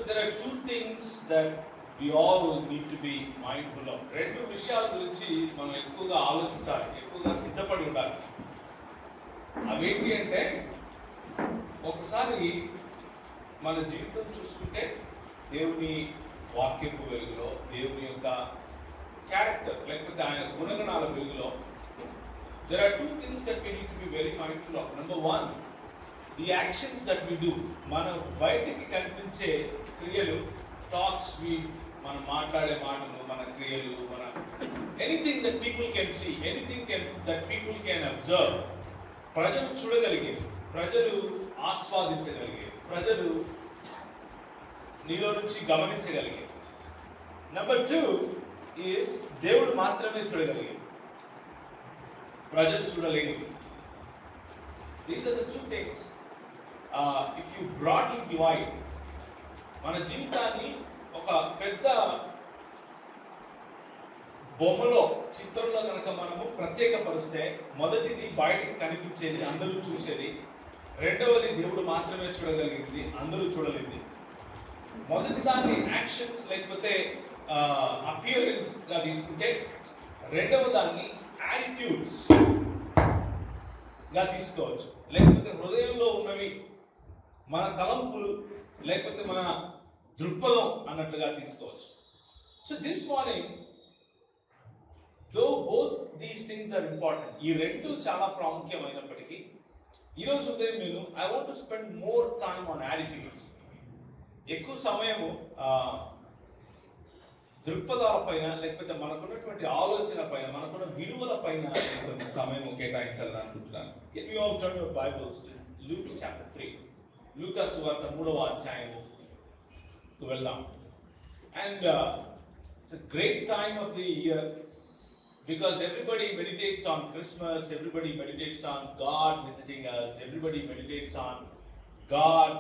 there are two things that we all need to be mindful of. రెండు విషయాల గురించి మనం ఎక్కువగా ఆలోచించాలి, ఎక్కువగా సిద్ధపడి ఉండాలి. అవేంటి అంటే, ఒకసారి మన జీవితం చూసుకుంటే దేవుని వాక్యపు వెలుగులో, దేవుని యొక్క క్యారెక్టర్ లేకపోతే ఆయన గుణగణాల వెలుగులో, there are two things that we need to be very mindful of. Number one, the actions that we do. మన బయటికి కనిపించే క్రియలు, టాక్స్, మనం మాట్లాడే మాటలు, మన క్రియలు, మన anything that people can see, anything that people can observe, ప్రజలు చూడగలిగేవి, ప్రజలు ఆస్వాదించగలిగేవి, ప్రజలు నీలో నుంచి గమనించగలిగేవి. నెంబర్ టూ ఈజ్ దేవుడు మాత్రమే చూడగలిగేవి, ప్రజలు చూడలేనివి. These are the two things. If you broadly divide మన జీవితాన్ని ఒక పెద్ద బొమ్మలో, చిత్రంలో కనుక మనము ప్రత్యేకపరిస్తే, మొదటిది బయటికి కనిపించేది, అందరూ చూసేది. రెండవది దేవుడు మాత్రమే చూడగలిగింది, అందరూ చూడలేదు. మొదటి దాన్ని యాక్షన్స్ లేకపోతే అపియరెన్స్ గా తీసుకుంటే, రెండవ దాన్ని యాటిట్యూడ్స్ గా తీసుకోవచ్చు, లేకపోతే హృదయంలో ఉన్నవి, మన తలంపులు లేకపోతే మన దృక్పథం అన్నట్లుగా తీసుకోవచ్చు. So this morning, though both these things are important, ఈ రెండు చాలా ప్రాముఖ్యమైనప్పటికీ, ఈరోజు ఉదయం నేను I want to spend more time on attitudes. ఎక్కువ సమయము దృక్పథాల పైన లేకపోతే మనకున్నటువంటి ఆలోచన పైన, మనకున్న విలువల పైన కొంచెం సమయం కేటాయించాలని అనుకుంటున్నాను. Can we all turn your Bibles to Luke chapter 3? లూకా సువార్త 3వ అధ్యాయముకు వెళ్దాం. And it's a great time of the year because everybody meditates on Christmas, everybody meditates on God visiting us, everybody meditates on God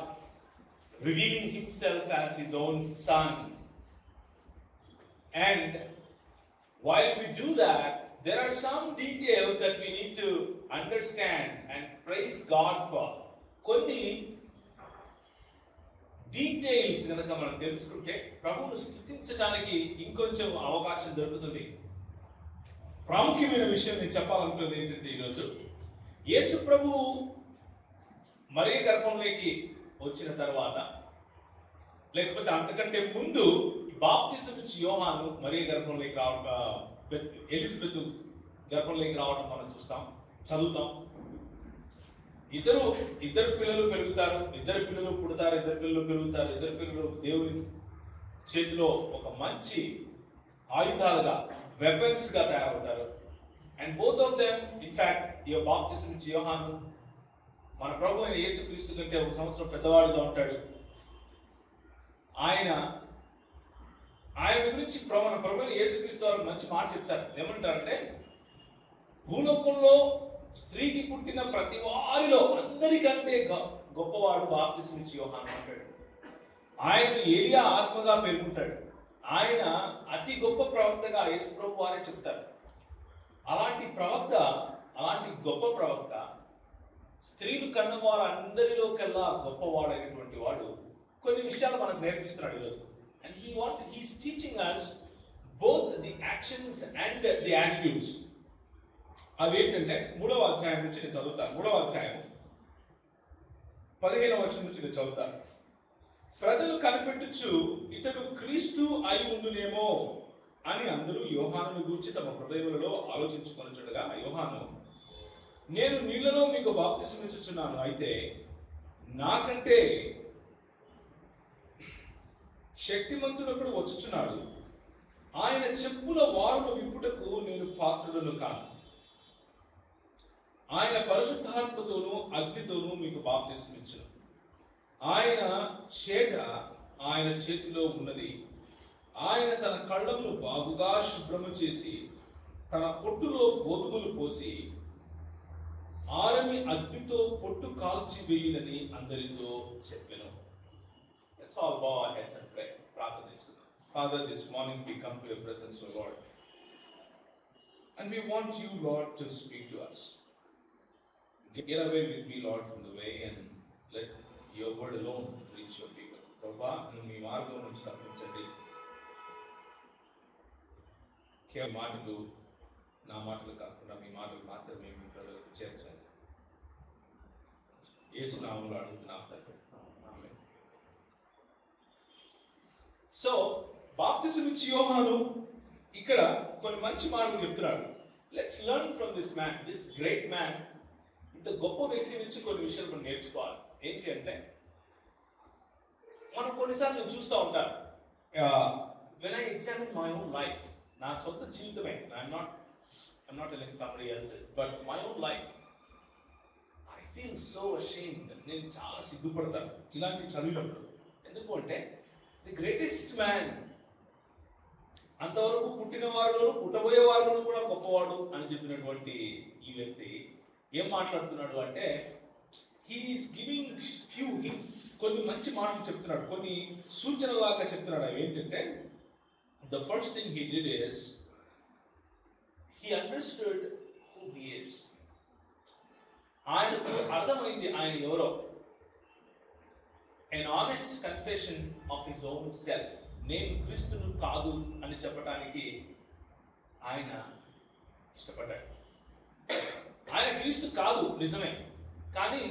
revealing himself as his own son. And while we do that, there are some details that we need to understand and praise God for. కొన్ని details కనుక మనం తెలుసుకుంటే ప్రభువును స్తుతించడానికి ఇంకొంచెం అవకాశం దొరుకుతుంది. ప్రాముఖ్యమైన విషయం నేను చెప్పాలనుకున్నది ఏంటంటే, ఈరోజు యేసు ప్రభువు మరియ గర్భంలోకి వచ్చిన తర్వాత, లేకపోతే అంతకంటే ముందు బాప్తిసం ఇచ్చి యోహాను మరియ గర్భంలోకి రావడం, ఎలిజబెత్ గర్భంలోకి రావడం మనం చూస్తాం, చదువుతాం. ఇద్దరు పిల్లలు పెరుగుతారు, ఇద్దరు పిల్లలు పుడతారు, ఇద్దరు పిల్లలు పెరుగుతారు, ఇద్దరు పిల్లలు దేవుని చేతిలో ఒక మంచి ఆయుధాలుగా, వెపన్స్ గా తయారవుతారు. And both of them, in fact ఈ బాప్తిసం ఇచ్చి యోహాను మన ప్రభు అయిన యేసుక్రీస్తు కంటే 1 సంవత్సరం పెద్దవాడుగా ఉంటాడు. ఆయన గురించి మన ప్రభు అయిన యేసుక్రీస్తు వారు మంచి మాట చెప్తారు. ఏమంటారంటే, భూలోకంలో స్త్రీకి పుట్టిన ప్రతి వారిలో అందరికంటే గొప్పవాడు బాప్తిసం ఇచ్చి యోహాను అంటాడు. ఆయన ఏలియా ఆత్మగా పేర్కొంటాడు. ఆయన అతి గొప్ప ప్రవక్తగా యేసు ప్రభు వారే చెప్తారు. అలాంటి గొప్ప ప్రవక్త, స్త్రీలు కన్న వారందరిలో కల్లా గొప్పవాడైనటువంటి వాడు కొన్ని విషయాలు మనకు నేర్పిస్తున్నాడు ఈరోజు. And he's teaching us both the actions and the attitudes. అవేంటంటే, 3వ అధ్యాయం నుంచి నేను చదువుతాను. 3వ అధ్యాయం 15వ వచనం నుంచి నేను చదువుతాను. ప్రజలు కనిపెట్టుచు ఇతడు క్రీస్తు అయి ఉండునేమో అని అందరూ యోహానుని గురించి తమ హృదయములలో ఆలోచించుకొనుచుండగా, యోహాను, నేను నీళ్లలో మీకు బాప్తిసం ఇచ్చుచున్నాను, అయితే నాకంటే శక్తిమంతుడొకడు వచ్చుచున్నాడు, ఆయన చెప్పుల వారును విప్పుటకు నేను పాత్రుడను కాను. ఆయన పరిశుద్ధాత్మతోనూ అగ్నితోనూ మీకు బాప్తిసం ఇచ్చును. ఆయన చేట ఆయన చేతిలో ఉన్నది. ఆయన తన కళ్ళమును బాగుగా శుభ్రము చేసి తన పొట్టులో గోధుమలు పోసి ఆరని అగ్నితో పొట్టు కాల్చి వేయునని అందరితో చెప్పెను. Let's all bow our heads and pray. ప్రార్థన చేసుకుందాం. Father, this morning we come to your presence, O Lord, and we want you, Lord, to speak to us. Get away with me, Lord, from the way, and let your word alone reach your people. ప్రభువా నువ్వు మీ మార్గం నుంచి తప్పించండి, కేవలం మాటలు నా మాటలు కాకుండా మీ మాటలు మాత్రమే మీ ప్రజలకు చేర్చండి. యేసు నామములో అడుగుతున్నాం తండ్రి, ఆమేన్. సో బాప్తిసం ఇచ్చి యోహాను ఇక్కడ కొన్ని మంచి మాటలు చెప్తున్నాడు. Let's learn from this man, this great man. ఇంత గొప్ప వ్యక్తి నుంచి కొన్ని విషయాలు మనం నేర్చుకోవాలి. ఏంటి అంటే, మనం కొన్నిసార్లు చూస్తూ ఉంటారు, when I examine my own life, నా సొంత జీవితమే, I'm not telling somebody else's, but my own life, I feel so ashamed. నేను చాలా సిగ్గుపడతాను ఇలాంటి చదివినప్పుడు. ఎందుకు అంటే, ది గ్రేటెస్ట్ మ్యాన్, అంతవరకు పుట్టిన వారిలోనూ పుట్టబోయే వారిలోనూ కూడా గొప్పవాడు అని చెప్పినటువంటి ఈ వ్యక్తి ఏం మాట్లాడుతున్నాడు అంటే, హీఈస్ గివింగ్ ఫ్యూ హింట్స్, కొన్ని మంచి మాటలు చెప్తున్నాడు, కొన్ని సూచనలాగా చెప్తున్నాడు. అవి ఏంటంటే, the first thing he did is he understood who he is. ఆయనకు అర్థమైంది ఆయన ఎవరో. an honest confession of his own self. నేను క్రీస్తును కాదు అని చెప్పడానికి ఆయన ఇష్టపడ్డాడు. ఆయన క్రీస్తు కాదు నిజమే, కానీ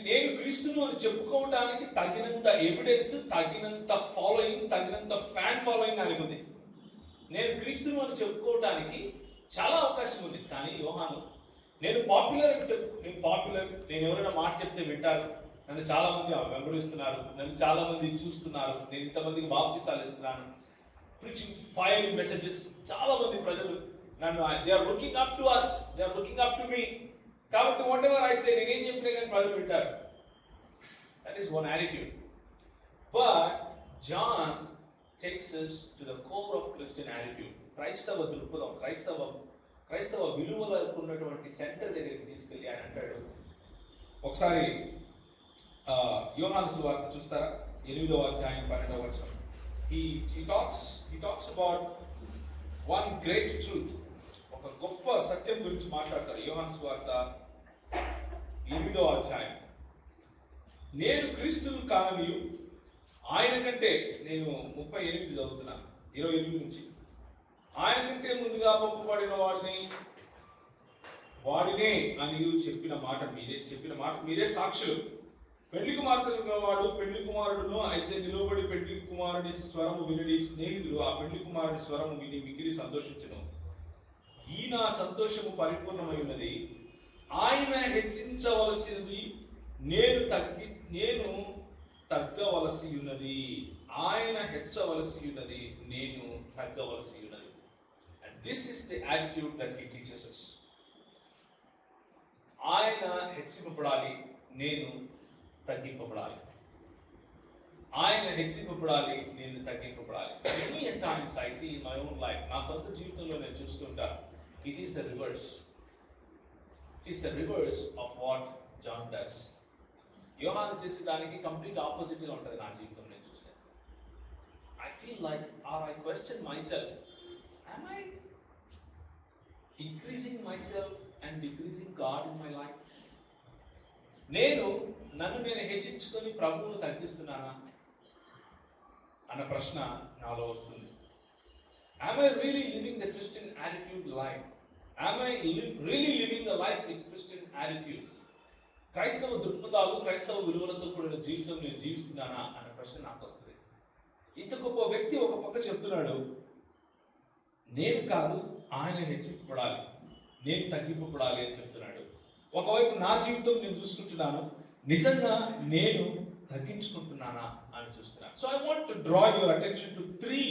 నేను క్రీస్తును అని చెప్పుకోవడానికి తగినంత ఎవిడెన్స్, తగినంత ఫాలోయింగ్, తగినంత ఫ్యాన్ ఫాలోయింగ్ ఆయనకు ఉంది. నేను క్రీస్తును అని చెప్పుకోవడానికి చాలా అవకాశం ఉంది. కానీ యోహాను, నేను పాపులర్ అని నేను ఎవరైనా మాట చెప్తే వింటారు, నన్ను చాలా మంది వెంబడిస్తున్నారు, నన్ను చాలా మంది చూస్తున్నారు, నేను ఇంతమందికి బాప్తిసాలు ఇస్తున్నాను, ప్రీచింగ్ ఫైర్ మెసేజెస్, చాలా మంది ప్రజలు నన్ను, they are looking up to us, they are looking up to me, కాబట్టి వాట్ ఎవర్ ఐ సే, నేనేం చెప్పినా కానీ ప్రజలు వింటారు. That is one attitude. But John takes us to the core of Christian attitude. క్రైస్తవ దృక్పథం, క్రైస్తవ విలువలకు ఉన్నటువంటి సెంటర్ దగ్గరికి తీసుకెళ్ళి ఆయన అంటాడు. ఒకసారి యోహాను సువార్త చూస్తారా, 8వ అధ్యాయం 12వ వచనం. He talks about one great truth. ఒక గొప్ప సత్యం గురించి మాట్లాడతారు. యోహాను సువార్త 8వ అధ్యాయం. నేను క్రీస్తును కాననియు ఆయన కంటే, నేను 38 చదువుతున్నా, 28 నుంచి, ఆయన కంటే ముందుగా పంపబడిన వాడినే అని చెప్పిన మాట మీరే సాక్షులు. పెళ్లి కుమార్తెలుగా వాడు పెళ్లి కుమారుడును అయితే నిలువబడి పెళ్లి కుమారుడి స్వరము వినడి స్నేహితులు ఆ పెళ్లి కుమారుడి స్వరము విని మిగిలి సంతోషించును. ఈ నా సంతోషము పరిపూర్ణమై ఉన్నది. ఆయన హెచ్చించవలసినది, నేను తగ్గవలసి ఉన్నది. ఆయన హెచ్చవలసి ఉన్నది, నేను తగ్గవలసి ఉన్నది. And this is the attitude that he teaches us. ఆయన హెచ్చింపబడాలి, నేను తగ్గింపబడాలి. ఆయన హెచ్చింపబడాలి, నేను తగ్గింపబడాలి. Many times I see in my own life, నా సొంత జీవితంలో నేను చూస్తుంటా, it is the reverse. It is the reverse of what John does. యోహాను చేసే దానికి కంప్లీట్ ఆపోజిట్ గా ఉంటుంది నా జీవితం నేను చూస్తే. I feel like, or I question myself, am I increasing myself and decreasing God in my life? నన్ను నేను హెచ్చించుకొని ప్రభువును తగ్గిస్తున్నానా అన్న ప్రశ్న నాలో వస్తుంది. Am I really living the Christian attitude life? Am I really living the life with Christian attitudes? క్రైస్తవ దృక్పథాలు, క్రైస్తవ విలువలతో కూడిన జీవితం నేను జీవిస్తున్నానా అన్న ప్రశ్న నాకు వస్తుంది. ఇంత గొప్ప వ్యక్తి ఒక పక్క చెప్తున్నాడు, నేను కాదు ఆయన హెచ్చింపబడాలి, నేను తగ్గింపబడాలి అని చెప్తున్నాడు. ఒకవైపు నా జీవితం నేను చూసుకుంటున్నాను, నిజంగా నేను తగ్గించుకుంటున్నానా అని చూస్తున్నాను. So I want to draw your attention to 3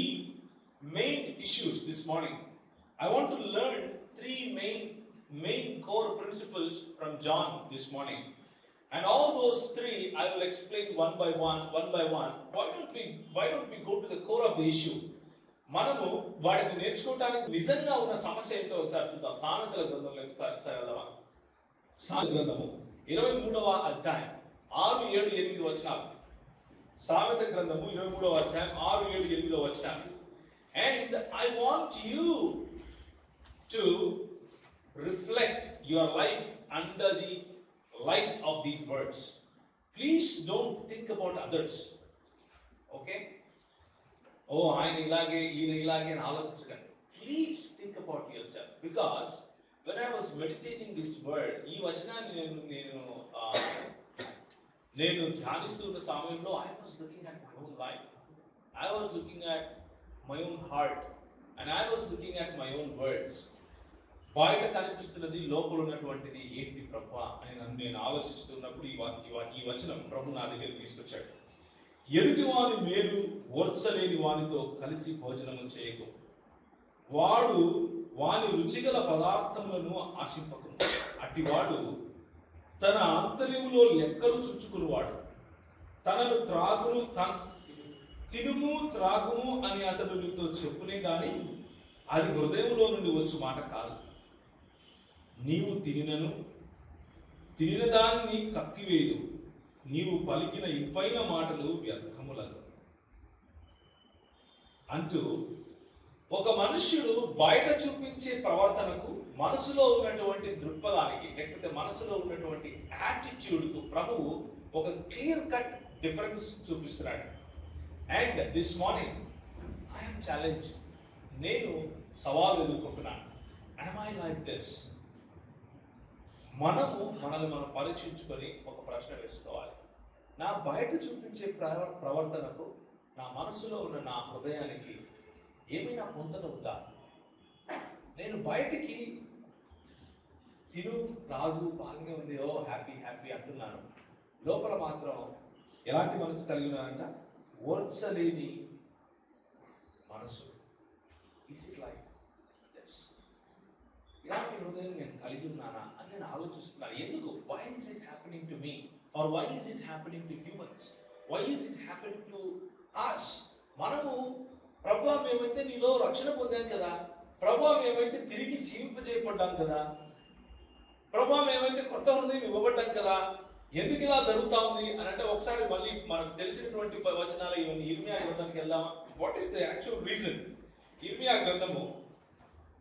main issues this morning. I want to learn 3 main core principles from John this morning. And all those 3 I will explain one by one. Why don't we go to the core of the issue? మనము వాటిని నేర్చుకోవడానికి నిజంగా ఉన్న సమస్య ఏంటో ఒకసారి చూద్దాం. సామెతల గ్రంథంలో ఒకసారి వెళ్దామా. సామెతల గ్రంథము 23వ అధ్యాయం 6, 7, 8 వచనాలు. సామెత గ్రంథము 23వ అధ్యాయం 6, 7, 8 వచనాలు. And I want you to reflect your life under the light of these words. Please don't think about others. Okay, ఓ ఆయన ఇలాగే ఈయన ఇలాగే అని ఆలోచించకండి. Please think about your self. Because when I was meditating this word, ఈ వచనాన్ని నేను ధ్యానిస్తున్న సమయంలో I was looking at my own life, I was looking at my own heart and I was looking at my own words. బయట కనిపిస్తున్నది, లోపల ఉన్నటువంటిది ఏంటి ప్రభు అని నేను ఆలోచిస్తున్నప్పుడు ఈ వచనం ప్రభు నా దగ్గరికి తీసుకొచ్చాడు. ఎదుటి వాని మేలు ఓర్చలేని వానితో కలిసి భోజనము చేయకు, వాడు వాని రుచిగల పదార్థములను ఆశింపకు, అటివాడు తన ఆంతర్యములో లెక్కలు చుచ్చుకునివాడు. తనను తినుము త్రాగుము అని అతడు నీతో చెప్పునే గాని అది హృదయంలో నుండి వచ్చు మాట కాదు. నీవు తినిన దాన్ని కక్కివేయదు, నీవు పలికిన ఇంపైన మాటలు వ్యర్థములను అంటూ ఒక మనుష్యుడు బయట చూపించే ప్రవర్తనకు, మనసులో ఉన్నటువంటి దృక్పథానికి, లేకపోతే మనసులో ఉన్నటువంటి యాటిట్యూడ్కు ప్రభువు ఒక క్లియర్ కట్ డిఫరెన్స్ చూపిస్తున్నాడు. And this morning I'm challenge, నేను సవాల్ ఎదుర్కొంటున్నాను. am I like this? మనల్ని మనం పరీక్షించుకొని ఒక ప్రశ్న వేసుకోవాలి. నా బయట చూపించే ప్రవర్తనకు, నా మనసులో ఉన్న నా హృదయానికి ఏమైనా పొందన ఉందా? నేను బయటికి తిను తాగు బాగానే ఉంది, ఓ హ్యాపీ హ్యాపీ అంటున్నాను, లోపల మాత్రం ఎలాంటి మనసు కలిగి ఉన్నానంట? ఓర్చలేని మనసు. Is it like this? ఇలాంటి హృదయం నేను కలిగి ఉన్నానా అని నేను ఆలోచిస్తున్నాను. ఎందుకు? Why is it happening to me? Or why is it happening to humans? Why is it happening to us? మనము ప్రభువా మేమైతే నీలో రక్షణ పొందాం కదా, ప్రభువా మేమైతే తిరిగి జీవింపజేయబడ్డాం కదా, ప్రభువా మేమైతే కొత్త హృదయం ఇవ్వబడ్డాం కదా, ఎందుకు ఇలా జరుగుతా ఉంది అని అంటే, ఒకసారి మళ్ళీ మనకు తెలిసినటువంటి వచనాలు ఇవన్నీ ఇర్మియా గ్రంథానికి వెళ్దామా? What is the actual reason? ఇర్మియా గ్రంథము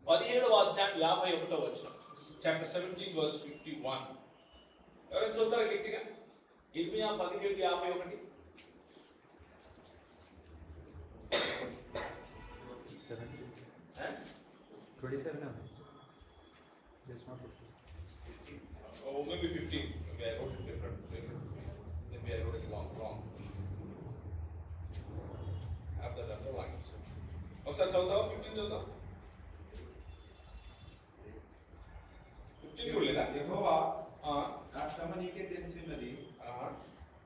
17వ అధ్యాయం 51వ వచనం, చాప్టర్ 17 వర్స్ 51. ఎవరైనా చూద్దారా గట్టిగా? ఇర్మియా 17:51. 27. Yes, not 50. Oh, maybe 15. Maybe I wrote it different. Maybe I wrote it wrong. Have that underlined. ఒకసారి చదువుతావా? 15 చదువుతావా? 15 కూడా లేదా? యెహోవా నా శ్రమ నీకే తెలిసినది,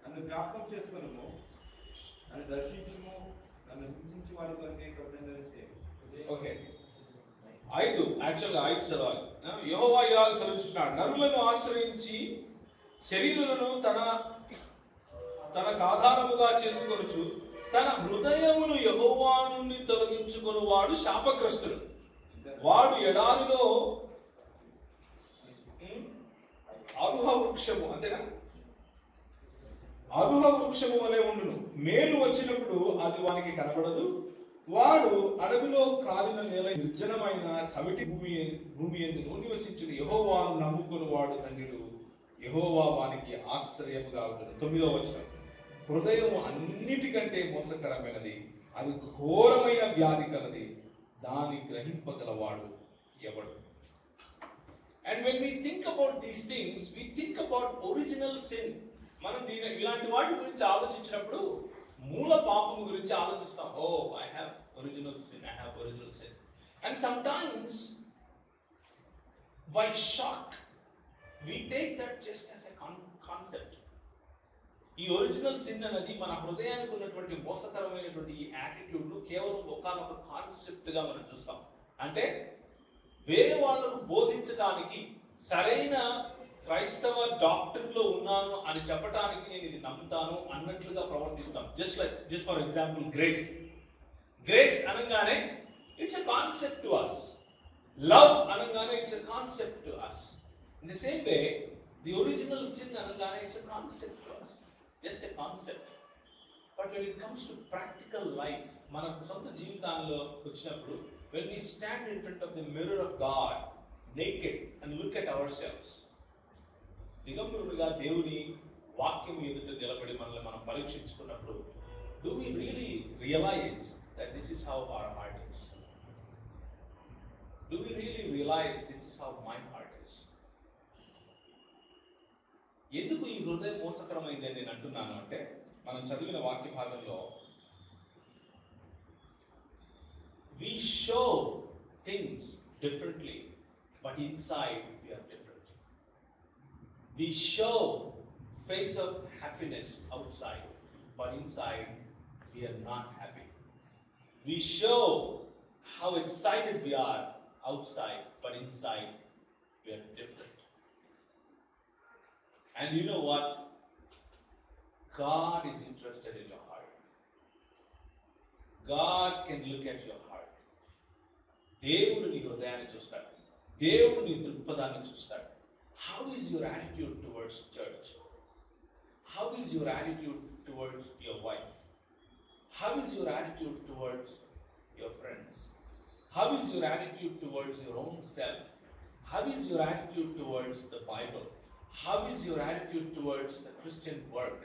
నన్ను జ్ఞాపకం చేసుకొనుము, నన్ను దర్శించుము, నన్ను హింసించు వారి కొరకే కృతజ్ఞతలు చేయుము. ఓకే, 5 యాక్చువల్గా 5 చదవాలి. యెహోవా ఇలా సెలవిస్తున్నాడు, నరులను ఆశ్రయించి శరీరులను తనకు ఆధారముగా చేసుకొనుచు తన హృదయమును యెహోవా నుండి తొలగించుకొని వాడు శాపగ్రస్తుడు. వాడు ఎడారిలో అరుహ వృక్షము, అంతేనా? అరుహ వృక్షము వలె ఉండును. మేలు వచ్చినప్పుడు అది వానికి కనబడదు. వాడు అడవిలో కాలిన నేల, నిర్జనమైన చవిటి భూమి ఎందుకు నివసించును. యెహోవాను నమ్ముకుని వాడు ధన్యుడు, యెహోవా వానికి ఆశ్రయముగా ఉంటుంది. 9వ వచనం, హృదయం అన్నిటికంటే మోసకరమైనది, అది ఘోరమైన వ్యాధి కలది, దాన్ని గ్రహింపగలవాడు ఎవడు? And when we think about these things, we think about original sin. మనం ఇలాంటి వాటి గురించి ఆలోచించినప్పుడు మూల పాపము గురించి ఆలోచిస్తాం. ఓ, I have original sin. And sometimes by shock we take that just as a concept. ఈ ఒరిజినల్ సిన్ అనేది మన హృదయానికి ఉన్నటువంటి మోసకరమైనటువంటి ఈ యాటిట్యూడ్ కేవలం ఒకనొక కాన్సెప్ట్ గా మనం చూస్తాం. అంటే వేరే వాళ్ళకు బోధించడానికి, సరైన క్రైస్తవ డాక్టరీన్ లో ఉన్నాను అని చెప్పడానికి నేను ఇది నమ్ముతాను అన్నట్లుగా ప్రవర్తిస్తాం. జస్ట్ ఫర్ ఎగ్జాంపుల్, గ్రేస్ అనగానే it's a concept to us. Love అనగానే it's a concept to us. In the same way the original sin అనగానే it's a concept to us. Just a concept. But when it comes to practical life, మన సొంత జీవితాల్లో వచ్చినప్పుడు, when we stand in front of the mirror of God naked and look at ourselves, దిగంబరులుగా దేవుని వాక్యం ఎదుట నిలబడి మనల్ని మనం పరీక్షించుకున్నప్పుడు, Do we really realize that this is how our heart is? Do we really realize this is how my heart is? ఎందుకు ఈ హృదయం మోసకరమైంది అని నేను అంటున్నాను అంటే, మనం చదివిన వాక్య భాగంలో we show things differently, but inside we are different. We show face of happiness outside, but inside we are not happy. We show how excited we are outside, but inside we are different. And you know what? God is interested in your heart. God can look at your heart. దేవుడు నీ హృదయాన్ని చూస్తాడు. దేవుడు నీ దృక్పథాన్ని చూస్తాడు. How is your attitude towards church? How is your attitude towards your wife? How is your attitude towards your friends? How is your attitude towards your own self? How is your attitude towards the Bible? How is your attitude towards the Christian work?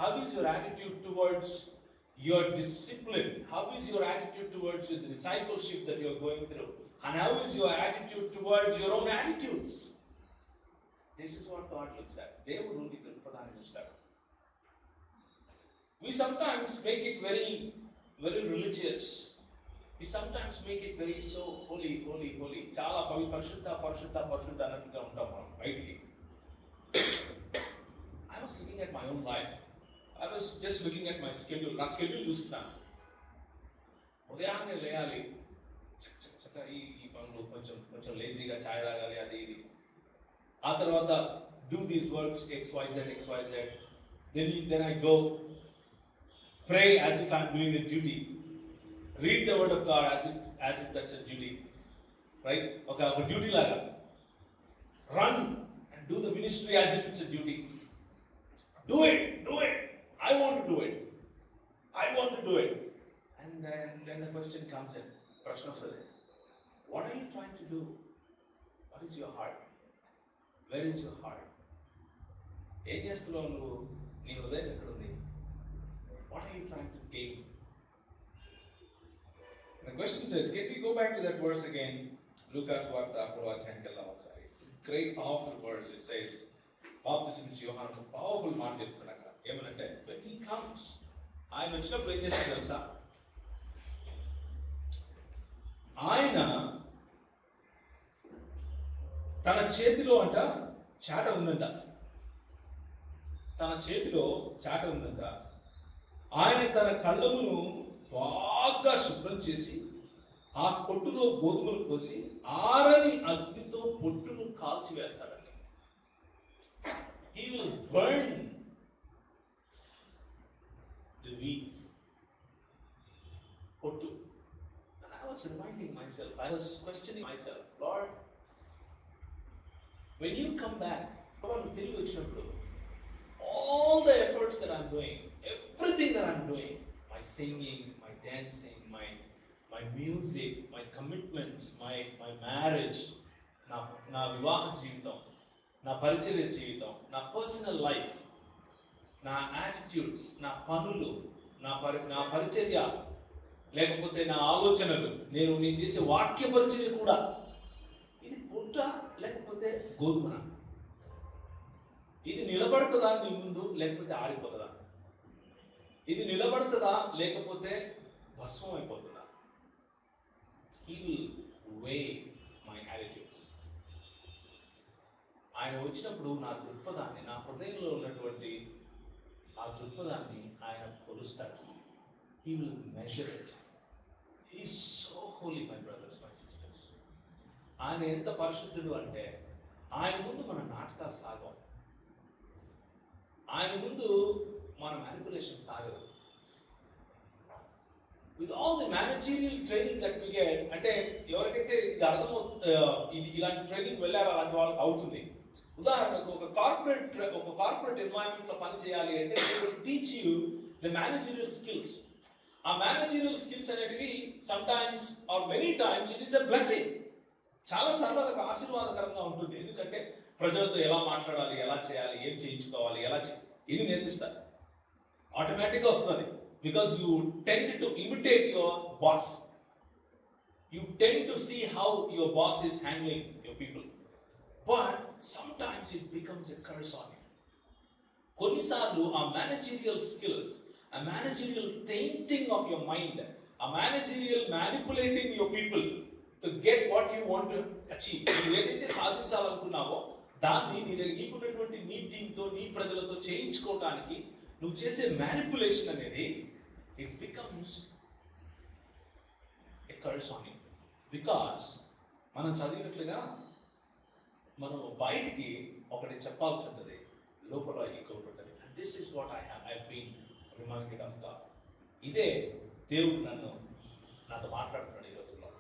How is your attitude towards your discipline? How is your attitude towards the discipleship that you are going through? And how is your attitude towards your own attitudes? This is what God looks at. దేవుడు నీ దృక్పథాన్ని చూస్తాడు. We sometimes make it very, very religious. We sometimes make it very so holy, holy, holy. చాలా పరిశుద్ధ అన్నట్టుగా ఉంటాం మనం బయటికి. I was looking at my own life. I was just looking at my schedule. నా schedule చూస్తున్నాను. ఉదయాన్నే లేయాలి, చక్కగా ఈ పనులు, కొంచెం లేజీగా ఛాయ్ తాగాలి, అది ఇది. ఆ తర్వాత do these works XYZ. Then I go pray as if I'm doing a duty. Read the word of God as if that's a duty. Right? ఒక డ్యూటీ లాగా. Run and do the ministry as if it's a duty. Do it. I want to do it. And then the question comes in. Prashna says, what are you trying to do? What is your heart? Where is your heart? ఏం చేస్తున్నావు నువ్వు? నీ హృదయం ఎక్కడుంది? What are you trying to gain? The question says, can we go back to that verse again? Lucas వార్త 6:10 ఒకసారి. Great powerful verse. It says, బాప్తిసం ఇచ్చి యోహాను పవర్ఫుల్ మాట చెప్తున్నాడు అక్కడ. ఏమనంటే, when he comes, ఆయన వచ్చినప్పుడు ఏం చేస్తాడు తెలుసా? ఆయన తన చేతిలో చాట ఉందంట. ఆయన తన కళ్ళమును బాగా శుభ్రం చేసి ఆ పొట్టులో గోధుమలు పోసి ఆరని అగ్నితో పొట్టును కాల్చివేస్తాడంట. He will burn the weeds. Pottu. And I was reminding myself, I was questioning myself, Lord, when you come back, all the efforts that I'm doing, everything that I'm doing, my singing, my dancing, my music, my commitments, my marriage, నా వివాహ జీవితం, నా పరిచర్య జీవితం, నా personal life, నా attitudes, నా పనులు, నా పరిచర్య, లేకపోతే నా ఆలోచనలు, నేను చేసే వాక్య పరిచర్య కూడా, ఇది పుట్ట లేకపోతే గోధుమన? ఇది నిలబడుతుందా నీ ముందు, లేకపోతే ఆరిపోతుందా? ఇది నిలబడుతుందా లేకపోతే భస్మం అయిపోతుందా? He will weigh my attitudes. ఆయన వచ్చినప్పుడు నా దృక్పథాన్ని, నా హృదయంలో ఉన్నటువంటి ఆ దృక్పథాన్ని ఆయన కొలుస్తాడు. He will measure it. He is so holy, my brothers, my sisters. ఆయన ఎంత పరిశుద్ధుడు అంటే, ఆయన ముందు మన నాటకాలు సాగం, ఆయన ముందు మన మ్యానిపులేషన్ సాగదు. With all the managerial training that we get, అంటే ఎవరికైతే ఇది ఇది ఇలాంటి ట్రైనింగ్ వెళ్ళారో అలాంటి వాళ్ళకి అవుతుంది. ఉదాహరణకు ఒక కార్పొరేట్ ఎన్వైరన్మెంట్ లో పని చేయాలి అంటే they will teach you the managerial skills. ఆ మేనేజరియల్ స్కిల్స్ అనేటివి sometimes or many times it is a blessing. చాలా సార్లు అదొక ఆశీర్వాదకరంగా ఉంటుంది. ఎందుకంటే ప్రజలతో ఎలా మాట్లాడాలి, ఎలా చేయాలి, ఏం చేయించుకోవాలి, ఇది నేర్పిస్తారు. ఆటోమేటిక్గా వస్తుంది. because you tend to imitate your boss. You tend to see how your boss is handling your people. But sometimes it becomes a curse on you. కొన్నిసార్లు ఆ మేనేజీరియల్ స్కిల్స్, ఆ మేనేజీరియల్ టెయింటింగ్ ఆఫ్ యువర్ మైండ్, ఆ managerial manipulating your people to get what you want to achieve. నువ్వు ఏదైతే సాధించాలనుకున్నావో దాన్ని నీకున్నటువంటి నీ టీంతో, నీ ప్రజలతో చేయించుకోవటానికి నువ్వు చేసే మ్యానిపులేషన్ అనేది it becomes a curse on you. Because మనం చదివినట్లుగా మనం బయటికి ఒకటి చెప్పాల్సి ఉంటుంది, లోపల ఇంకొకటి ఉంటుంది. And this is what I been reminded of God. ఇదే దేవుడు నాతో మాట్లాడుతున్నాడు ఈ రోజుల్లో.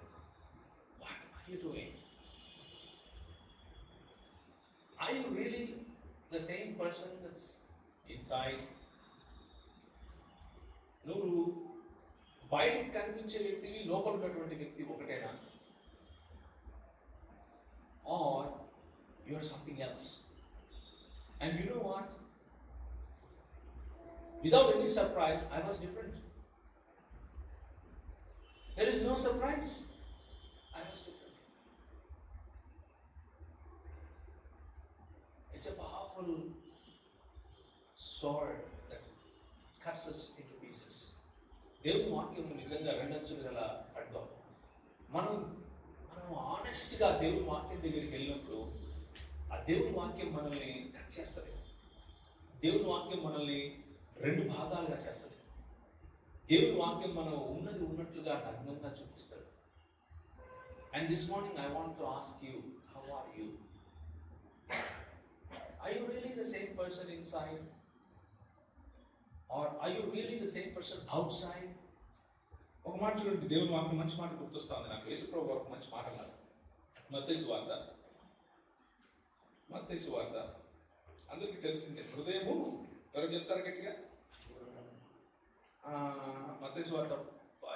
What are you doing? Are you really the same person that's inside? నువ్వు బయటికి కనిపించే వ్యక్తివి, లోపల ఉన్నటువంటి వ్యక్తి ఒకటేనా? Or you are something else? And you know what? Without any surprise, I was different. There is no surprise. I was different. It's a powerful sword that cuts us into pieces. దేవుని వాక్యం నిజంగా రెండంచులు గల ఖడ్గం. మనం ఆనెస్ట్గా దేవుని వాక్యం దగ్గరికి వెళ్ళినప్పుడు ఆ దేవుని వాక్యం మనల్ని కట్ చేస్తుంది. దేవుని వాక్యం మనల్ని రెండు భాగాలుగా చేస్తుంది. దేవుని వాక్యం మనం ఉన్నది ఉన్నట్లుగా నగ్నంగా చూపిస్తాడు. And this morning I want to ask you, how are you? Are you really the same person inside? Or are you really the same person outside? ఒక మాట చూడండి, దేవుని వాక్యం మంచి మాట గుర్తొస్తుంది నాకు. యేసుప్రభు ఒక మంచి మాట అన్నారు. మత్తయి సువార్త అందరికీ తెలిసిందే. హృదయము ఎవరు చెప్తారు గట్టిగా? మత్తయి సువార్త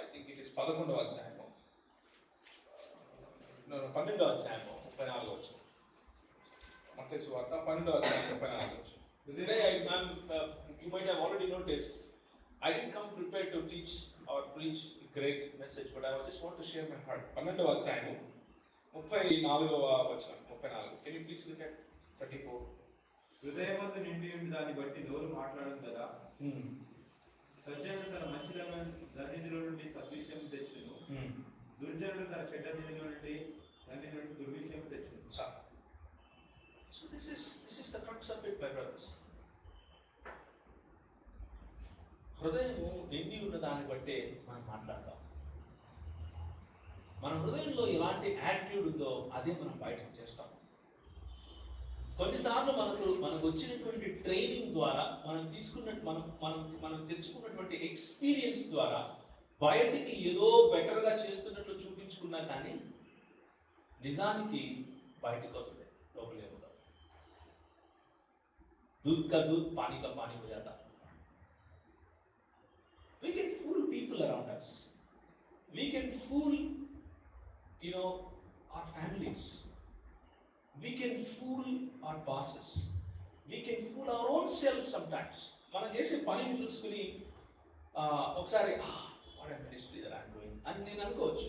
ఐ థింక్ ఇట్ ఇస్ 11వ అధ్యాయము, 12వ అధ్యాయము 34వ వచనం. మత్తయి సువార్త 12వ అధ్యాయం 34వ వచనం. Today you might have already noticed I didn't come prepared to teach or preach a great message, but I just want to share my heart. 12వ అధ్యాయము 34వ వచనం. 34. Can you please look at 34? హృదయమందు నిండి ఉండి దాన్ని బట్టి నోరు మాట్లాడదు కదా. సజ్జనుడు తన మంచిదనిధిలో నుండి సద్విషయం తెచ్చును, దుర్జనుడు తన చెడ్డ నిధిలో నుండి దుర్విషయం తెచ్చును. So this is the crux of it, my brothers. హృదయము నిండి ఉన్న దాన్ని బట్టే మనం మాట్లాడతాం. మన హృదయంలో ఎలాంటి యాటిట్యూడ్ ఉందో అదే మనం బయటకు చేస్తాం. కొన్నిసార్లు మనకు వచ్చినటువంటి ట్రైనింగ్ ద్వారా మనం తెచ్చుకున్నటువంటి ఎక్స్పీరియన్స్ ద్వారా బయటికి ఏదో బెటర్గా చేస్తున్నట్లు చూపించుకున్నా కానీ నిజానికి బయటకు వస్తుంది, లోపలే ఉండదు. दूध का दूध पानी का पानी हो जाता. We can fool people around us. We can fool, our families. We can fool our bosses. We can fool our own selves sometimes. మనం చేసే పనిని చూసుకుని ఒకసారి what ministry that I'm doing అని నేను అనుకోవచ్చు.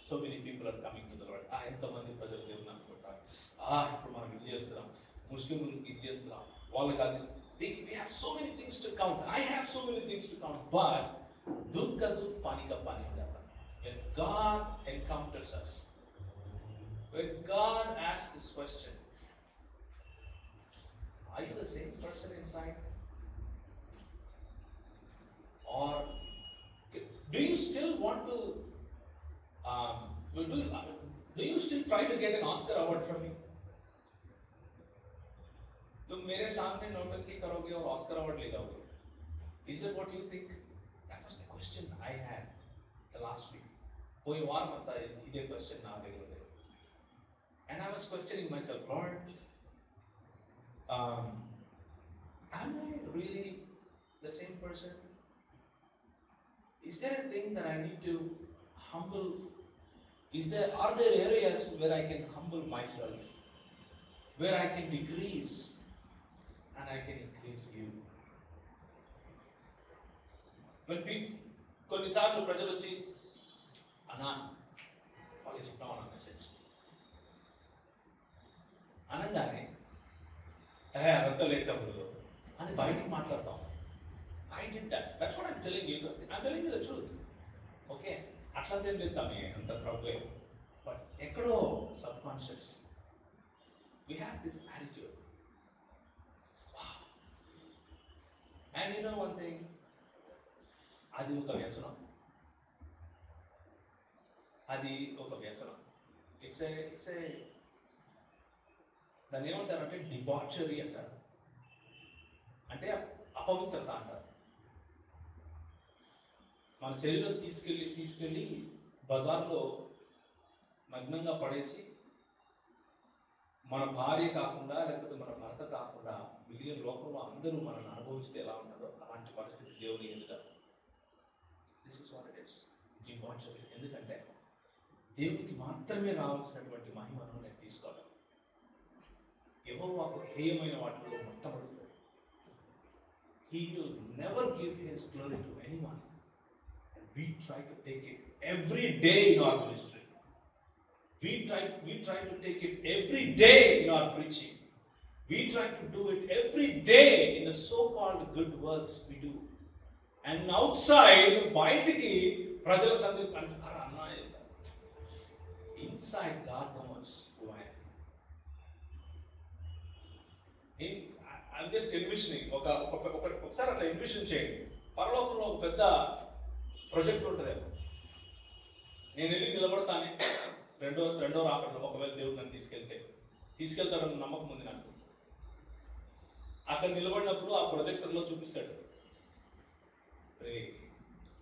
So many people are coming to the Lord. ఎంతమంది ప్రజలు దేవుని అనుకుంటారు. ఇప్పుడు మనం ఇది చేస్తున్నాం, ముస్లింలు ఇది చేస్తున్నాం, వాళ్ళకి అది. We have so many things to count. I have so many things to count. But दूध का दूध पानी का पानी हो जाता. When God encounters us, when God asks this question, are you the same person inside? Or do you still want to do you still try to get an Oscar award from me? तुम मेरे सामने नौटंकी करोगे और Oscar award ले जाओगे? Is that what you think? That was the question I had the last week. कोई और मत इधे क्वेश्चन ना दे रहे. And I was questioning myself, Lord, am I really the same person? Is there a thing that I need to humble? Are there areas where I can humble myself, where I can decrease and I can increase you? కొన్నిసార్లు ప్రజలు వచ్చి అన్నా వాళ్ళకి చెప్తామన్నా message అనగానే అదంతా లేదు తమ్ముడు అని బయటికి మాట్లాడతాం. I did that. That's what I'm telling you. I'm telling you the truth. Okay? అట్లా ఏం లేదు తమ్మి అంత ప్రాబ్లం. బట్ ఎక్కడో sub conscious we have this attitude. Wow. And you know one thing, అది ఒక వ్యసనం. ఇట్స్ ఏ దాన్ని ఏమంటారంటే డిబాచరీ అంటారు, అంటే అపవిత్రత అంటారు. మన శరీరం తీసుకెళ్ళి బజార్లో నగ్నంగా పడేసి మన భార్య కాకుండా లేకపోతే మన భర్త కాకుండా మిగిలిన లోకంలో అందరూ మనల్ని అనుభవిస్తే ఎలా ఉంటుందో అలాంటి పరిస్థితి దేవుని ఎదుట. This is what it is, debauchery. ఎందుకంటే దేవునికి మాత్రమే రావాల్సినటువంటి మహిమను నేను తీసుకోవాలి. యెహోవాకు హేయమైన వాటిలో మొట్టమొదటి He will never give His glory to anyone. And we try to take it every day in our ministry. We try to take it every day in our preaching. We try to do it every day in the so-called good works we do. And outside, బయటికి ప్రజలకు అందరికీ అంటారు అన్నా, inside God knows who I am. I'm just envisioning ఒకసారి అట్లా ఎన్విషన్ చేయండి. పరలోకంలో ఒక పెద్ద ప్రొజెక్ట్ ఉంటుంది. నేను వెళ్ళి నిలబడతానే రెండో రాకడలో, ఒకవేళ దేవుడు నన్ను తీసుకెళ్తాడన్న నమ్మకం ఉంది నాకు. అక్కడ నిలబడినప్పుడు ఆ ప్రొజెక్టర్లో చూపిస్తాడు.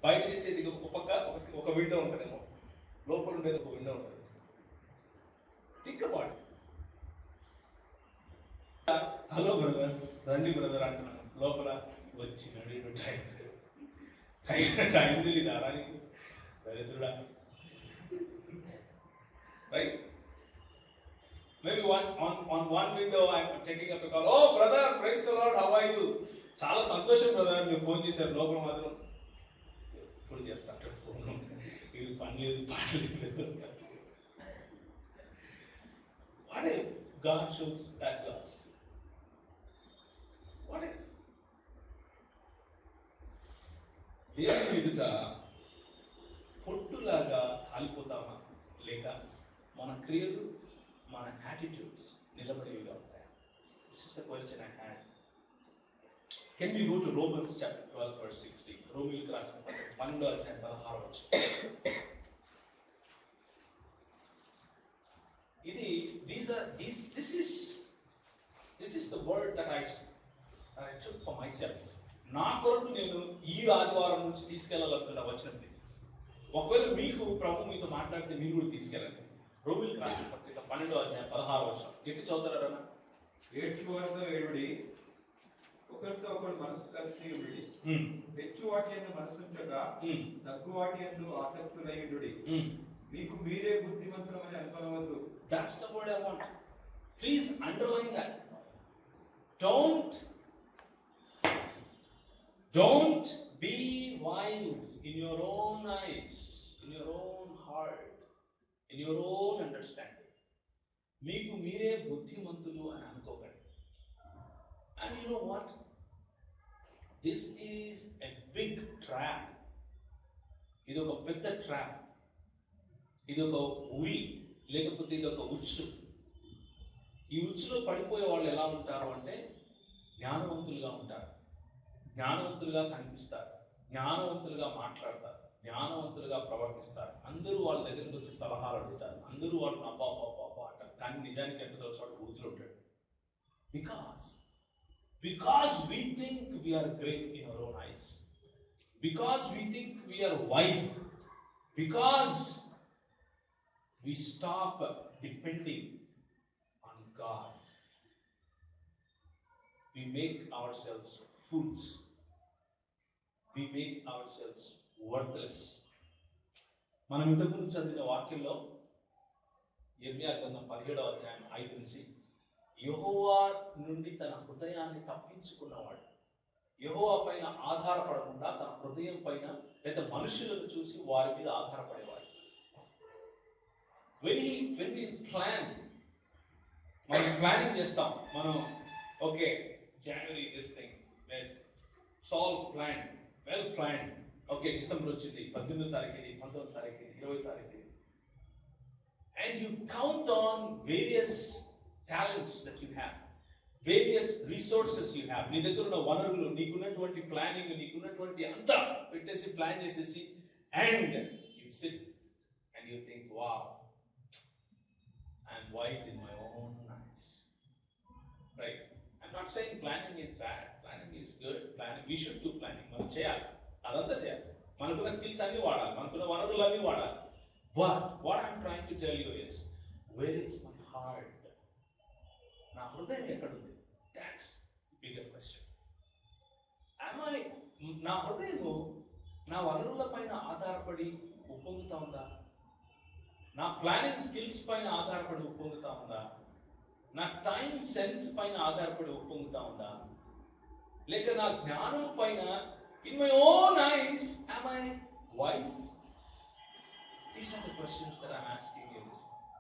బయట చేసేది ఒక విండో ఉంటుందేమో, లోపల ఉండేది ఒక విండో ఉంటుంది. Think about. హలో బ్రదర్, రండి బ్రదర్ అంటున్నాను. లోపల వచ్చినాడు టైం తెలీదా రానికి దరిద్రుడా. Right? Maybe on one window I'm taking up a call. Oh brother, praise the Lord, how are you? చాలా సంతోషం బ్రదర్, మీరు ఫోన్ చేశారు. లోపల మాత్రం ఇప్పుడు చేస్తాను ఫోన్, ఇది పని లేదు పాట లేదు. What if God shows that glass? What if? దేవుని ఎదుట పొట్టులాగా కాలిపోతామా, లేక మన క్రియలు మన యాటిట్యూడ్స్ నిలబడేవిగా ఉంటాయి? This is the question I had. Can we go to Romans chapter 12 verse 16? రోమీయులకు రాసిన 12వ అధ్యాయం 16వ వచనం. ఇది this is the word that I took for myself. నా కొరకు నేను ఈ ఆదివారం నుంచి తీసుకెళ్లాలనుకున్న వచనం ఇది. ఒకవేళ మీకు ప్రభు మీతో మాట్లాడితే మీరు కూడా తీసుకెళ్ళండి. రోమీయులకు రాసిన పత్రిక 12వ అధ్యాయం 16వ వచనం. ఎట్టి చదువుతారా? ఏడ్చువారితో ఏడుడి, ఒకరితో ఒకరు మనసు కలిసి ఉండి, హెచ్చు వాటి యందు మనసుంచక తక్కువ వాటి యందు ఆసక్తులైయుడి, మీకు మీరే బుద్ధిమంతులమని అనుకొనవద్దు. That's the word I want. Please underline that. Don't be wise in your own eyes, in your own heart, in your own understanding. మీకు మీరే బుద్ధిమంతులు అని అనుకోకండి. And you know what? This is a big trap. ఇది ఒక పెద్ద trap. ఇది ఒక ఉరి, లేకపోతే ఇది ఒక ఉచ్చు. ఈ ఉచ్చులో పడిపోయే వాళ్ళు ఎలా ఉంటారు అంటే జ్ఞానవంతులుగా ఉంటారు, జ్ఞానవంతులుగా కనిపిస్తారు, జ్ఞానవంతులుగా మాట్లాడతారు, జ్ఞానవంతులుగా ప్రవర్తిస్తారు. అందరూ వాళ్ళ దగ్గరికి వచ్చి సలహాలు అడుగుతారు, అందరూ వాళ్ళని అబ్బా అంటారు. కానీ నిజానికి ఎంత తెలుసు ఊరిలో ఉంటాడు. Because we think we are great in our own eyes, because we think we are wise, because we stop depending on God, we make ourselves fools, we make ourselves worthless. మనం ఇంతకుముందు చదివిన వాక్యంలో యెర్మీయా గ్రంథం 17వ అధ్యాయం 5 నుంచి యెహోవా నుండి తన హృదయాన్ని తప్పించుకున్నవాడు యెహోవా పైన ఆధారపడకుండా తన హృదయం పైన లేదా మనుషులను చూసి వారి మీద ఆధారపడేవాడు. when we plan, మనం ప్లానింగ్ చేస్తాం. మనం ఓకే జనవరి దిస్ థింగ్ సాల్ plan well plan. Okay December వచ్చింది, 18వ తారీఖు, 19వ తారీఖు, 20వ తారీఖు, and you count on various talents that you have, various resources you have. నీ దగ్గర ఉన్న వనరులు, నీకున్నటువంటి ప్లానింగ్, నీకున్నటువంటి అంతా పెట్టేసి ప్లాన్ చేసేసి and you sit and you think, wow, I'm wise in my own eyes. Right? I'm not saying planning is bad. Planning is good. Planning, we should do planning. మనం చేయాలి, అదంతా చేయాలి. మనకున్న స్కిల్స్ అన్ని వాడాలి, మనకున్న వనరులు అన్ని వాడాలి. But what I'm trying to tell you is, where is my heart? నా హృదయం ఎక్కడుంది? That's the bigger question. నా హృదయము నా వనరుల పైన ఆధారపడి ఉప్పొంగుతా ఉందా? నా ప్లానింగ్ స్కిల్స్ పైన ఆధారపడి ఉప్పొంగుతా ఉందా? నా టైం సెన్స్ పైన ఆధారపడి ఉప్పొంగుతా ఉందా? లేక నా జ్ఞానం పైన, in my own eyes, am I wise? These are the questions that I'm asking you this morning.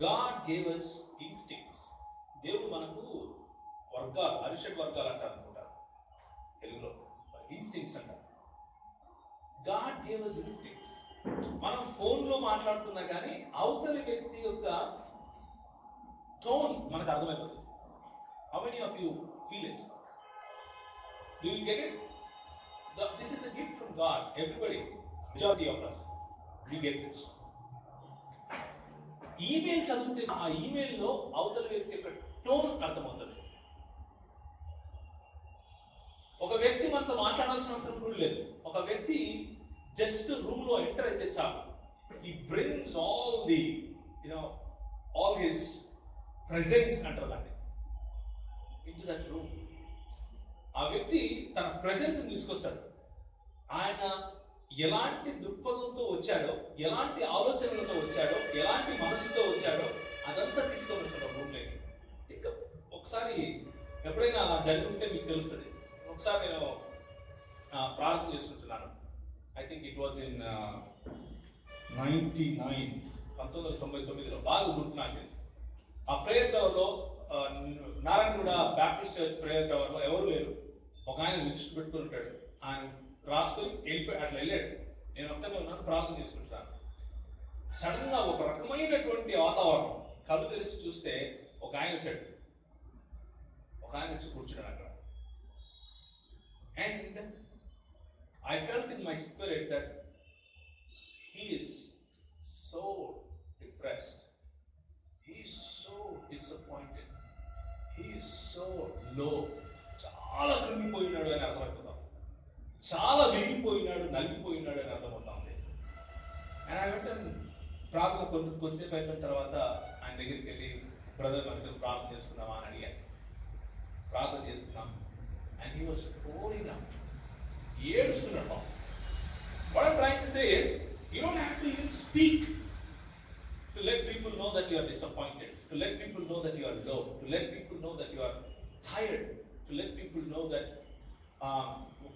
God gave us instincts. దేవుడు మనకు వర్గాలు, అరిషడ్ వర్గాలు అంటారు అనుకుంటారు తెలుగులో, ఇన్స్టింక్ట్స్ అంటారు. God gave us instincts. మనం ఫోన్లో మాట్లాడుతున్నా కానీ అవతలి వ్యక్తి యొక్క టోన్ మనకు అర్థమైపోతుంది. How many of you feel it? Do you get it? This is a gift from God. Everybody, majority of us, we get this. Email చదివితే ఆ ఈమెయిల్లో అవతల వ్యక్తి యొక్క టోన్ అర్థమవుతుంది. ఒక వ్యక్తి మనతో మాట్లాడాల్సిన అవసరం కూడా లేదు. ఒక వ్యక్తి జస్ట్ రూమ్ లో ఎంటర్ అయితే చాలు, he brings all the, all his presence అంటారు దాన్ని, into that room. ఆ వ్యక్తి తన ప్రెజెన్స్ తీసుకొస్తాడు. ఆయన ఎలాంటి దృక్పథంతో వచ్చాడో, ఎలాంటి ఆలోచనలతో వచ్చాడో, ఎలాంటి మనసుతో వచ్చాడో అదంతా తీసుకొని వస్తాడు రూమ్లోకి. ఒకసారి ఎప్పుడైనా అలా జరుగుతుంటే మీకు తెలుస్తుంది. ఒకసారి నేను ప్రార్థన చేస్తుంటున్నాను. I think it was in 1999 బాగా గుర్తు నాకు. ఆ ప్రేయర్ టవర్లో, నారాయణగూడ బ్యాప్టిస్ట్ చర్చ్ ప్రేయర్ టవర్లో ఎవరు లేరు. ఒక ఆయన లిస్ట్ పెట్టుకుని ఉంటాడు, ఆయన రాసుకొని వెళ్ళిపోయి అట్లా వెళ్ళాడు. నేను ఒక్కనే ఉన్నాను, ప్రార్థన చేసుకుంటున్నాను. సడన్ గా ఒక రకమైనటువంటి వాతావరణం, కళ్ళు తెరిచి చూస్తే ఒక ఆయన వచ్చాడు. ఒక ఆయన వచ్చి కూర్చున్నాడు అక్కడ. And I felt in my spirit that he is so depressed, he is so disappointed, he is so low. చాలా కృంగిపోయినాడు అని అర్థమవుతాం, చాలా విరిగిపోయినాడు, నలిగిపోయినాడు అని అర్థమవుతుంది. అండ్ ఐ వెంట ప్రార్థన కొద్దిసేపు అయిపోయిన తర్వాత ఆయన దగ్గరికి వెళ్ళి, బ్రదర్ మనకు ప్రార్థన చేసుకుందామా అని అడిగాను. ప్రార్థన చేసుకున్నాం. And he was pouring out, ఏడుస్తున్నాడు. What I'm trying to say is, you don't have to even speak to let people know that you are disappointed, to let people know that you are low, to let people know that you are tired, to let people know that